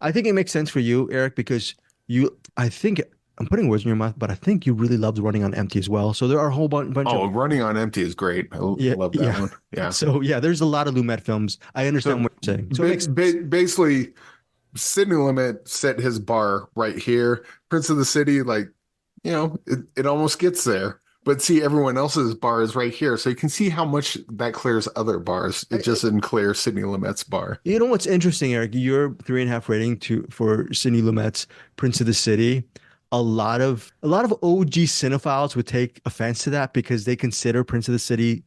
I think it makes sense for you, Eric, because I think I'm putting words in your mouth, but I think you really loved Running on Empty as well. So there are a whole bunch of Running on Empty is great. I love that one. Yeah. So yeah, there's a lot of Lumet films. I understand what you're saying. So basically, Sidney Lumet set his bar right here. Prince of the City, it almost gets there. But see, everyone else's bar is right here. So you can see how much that clears other bars. It just didn't clear Sidney Lumet's bar. You know what's interesting, Eric? Your 3.5 rating for Sidney Lumet's Prince of the City. A lot of OG cinephiles would take offense to that because they consider Prince of the City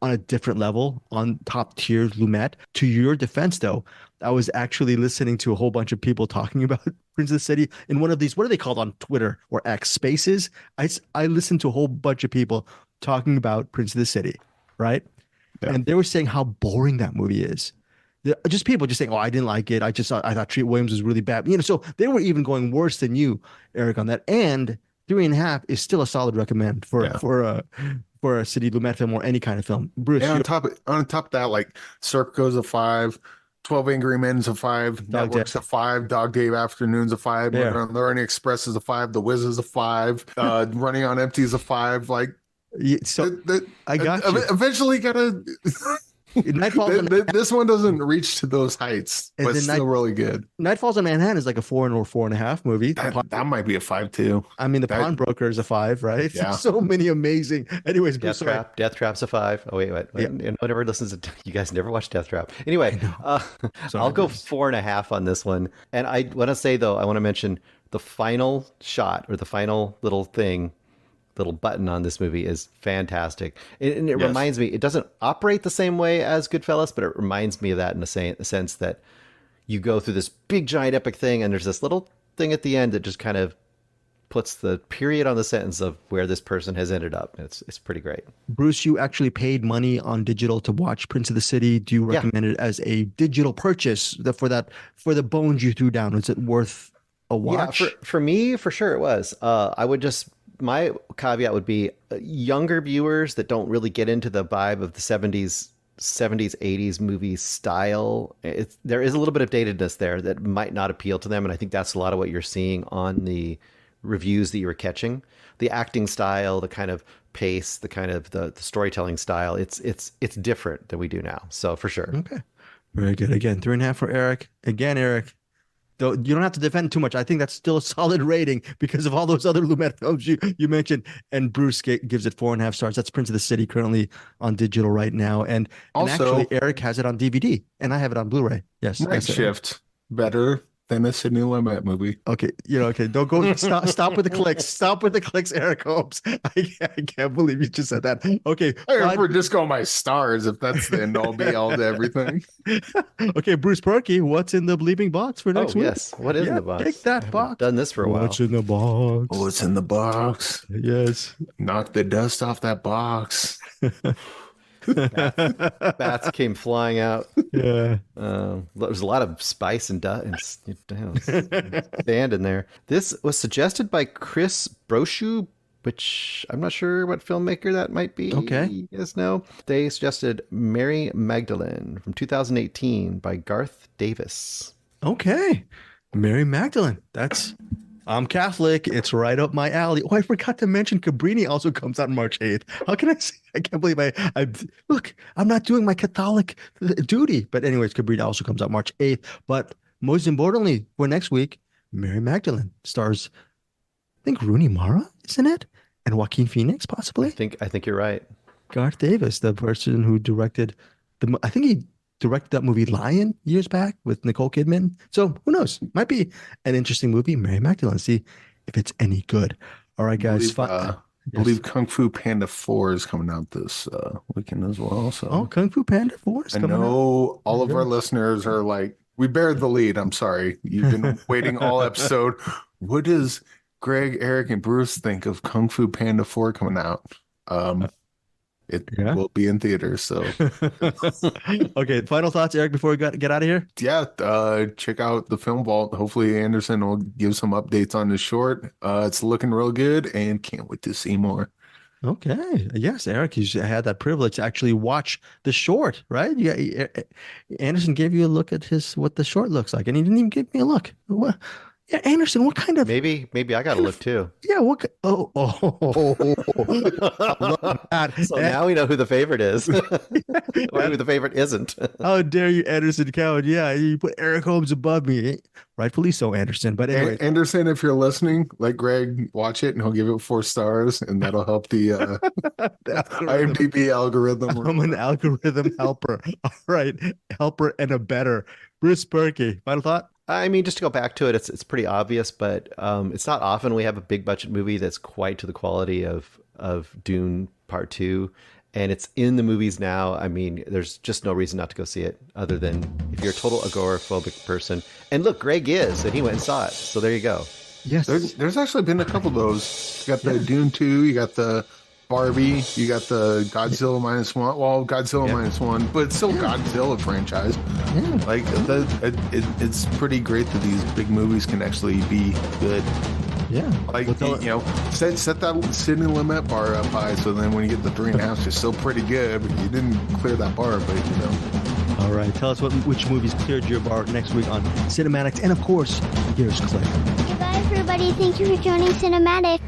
on a different level, on top tier Lumet. To your defense, though, I was actually listening to a whole bunch of people talking about Prince of the City in one of these, what are they called on Twitter or X Spaces? I listened to a whole bunch of people talking about Prince of the City, right? Yeah. And they were saying how boring that movie is. Just people just saying, "Oh, I didn't like it. I thought Treat Williams was really bad." So they were even going worse than you, Eric, on that. And 3.5 is still a solid recommend for a Sidney Lumet film or any kind of film. Bruce, and on top of that, like Serpico's a 5, 12 Angry Men's a 5, Network's a 5, Dog Day Afternoon's a 5, Yeah. Learning Express is a 5, The Wiz is a 5, Running on Empty is a 5. Like, so I got you. Eventually, gotta. Night Falls on This one doesn't reach to those heights, but it's still really good. Night Falls on Manhattan is like a 4 or 4.5 movie. That might be a 5 too. I mean, Pawnbroker is a 5, right? Yeah. So many amazing. Anyways, Death Trap. Death Trap's a 5. Oh wait. Yeah. Nobody listens to you guys. Never watched Death Trap. Anyway, I'll go 4.5 on this one. And I want to say though, I want to mention the final shot or the final little button on this movie is fantastic. And it reminds me, it doesn't operate the same way as Goodfellas, but it reminds me of that in the sense that you go through this big giant epic thing and there's this little thing at the end that just kind of puts the period on the sentence of where this person has ended up. It's pretty great. Bruce, you actually paid money on digital to watch Prince of the City. Do you recommend it as a digital purchase for the bones you threw down? Was it worth a watch? Yeah, for me, for sure it was. My caveat would be younger viewers that don't really get into the vibe of the 70s, 80s movie style. There is a little bit of datedness there that might not appeal to them. And I think that's a lot of what you're seeing on the reviews that you were catching. The acting style, the kind of pace, the kind of the storytelling style, it's different than we do now. So for sure. Okay. Very good. Again, 3.5 for Eric. Again, Eric, though you don't have to defend too much. I think that's still a solid rating because of all those other Lumet films you mentioned. And Bruce gives it 4.5 stars. That's Prince of the City, currently on digital right now. And actually, Eric has it on DVD, and I have it on Blu-ray. Yes. Night Shift, better than a Sidney Lumet movie. Okay, don't go. Stop with the clicks. Stop with the clicks, Eric Holmes. I can't believe you just said that. Okay, we're just going by stars if that's the end all be all to everything. Okay, Bruce Perky, what's in the bleeping box for next week? Yes, what is in the box? Take that box. Done this for a while. What's in the box? What's in the box? Yes. Knock the dust off that box. Bats came flying out. Yeah. There was a lot of spice and sand in there. This was suggested by Chris Brochu which I'm not sure what filmmaker that might be. Okay. You guys know? They suggested Mary Magdalene from 2018 by Garth Davis. Okay. Mary Magdalene. I'm Catholic. It's right up my alley. Oh, I forgot to mention Cabrini also comes out March 8th. How can I say? I can't believe look, I'm not doing my Catholic duty. But anyways, Cabrini also comes out March 8th. But most importantly, for next week, Mary Magdalene stars, I think, Rooney Mara, isn't it? And Joaquin Phoenix, possibly. I think you're right. Garth Davis, the person who directed I think he directed that movie Lion years back with Nicole Kidman. So who knows? Might be an interesting movie. Mary Magdalene. See if it's any good. All right, guys. I believe Kung Fu Panda 4 is coming out this weekend as well. So Kung Fu Panda 4 is coming out. I know all of our listeners are like, we buried the lead. I'm sorry. You've been waiting all episode. What does Greg, Eric, and Bruce think of Kung Fu Panda 4 coming out? It will be in theaters, so. Okay, final thoughts, Eric, before we get out of here? Yeah, check out the Film Vault. Hopefully Anderson will give some updates on this short. It's looking real good, and can't wait to see more. Okay. Yes, Eric, you had that privilege to actually watch the short, right? Anderson gave you a look at what the short looks like, and he didn't even give me a look. What? Yeah, Anderson, what kind of... Maybe I got to look too. Yeah, what... Oh. So now we know who the favorite is. Or who the favorite isn't. How dare you, Anderson Cowan? Yeah, you put Eric Holmes above me. Rightfully so, Anderson. But anyway. Anderson, if you're listening, let Greg watch it, and he'll give it 4 stars, and that'll help the IMDb algorithm. I'm an algorithm helper. All right, helper and a better. Bruce Berkey, final thought? I mean, just to go back to it, it's pretty obvious, but it's not often we have a big budget movie that's quite to the quality of Dune Part 2, and it's in the movies now. I mean, there's just no reason not to go see it, other than if you're a total agoraphobic person. And look, Greg is, and he went and saw it, so there you go. Yes. There's actually been a couple of those. You got the Dune 2, you got the Barbie, you got the Godzilla -1. Well, Godzilla -1, but it's still Godzilla franchise. Yeah. Like it's pretty great that these big movies can actually be good. Yeah. Like set that city limit bar up high, so then when you get the 3.5, you're still pretty good. But you didn't clear that bar, but All right. Tell us which movies cleared your bar next week on Cinematics, and of course, here's Claire. Goodbye, everybody. Thank you for joining Cinematic.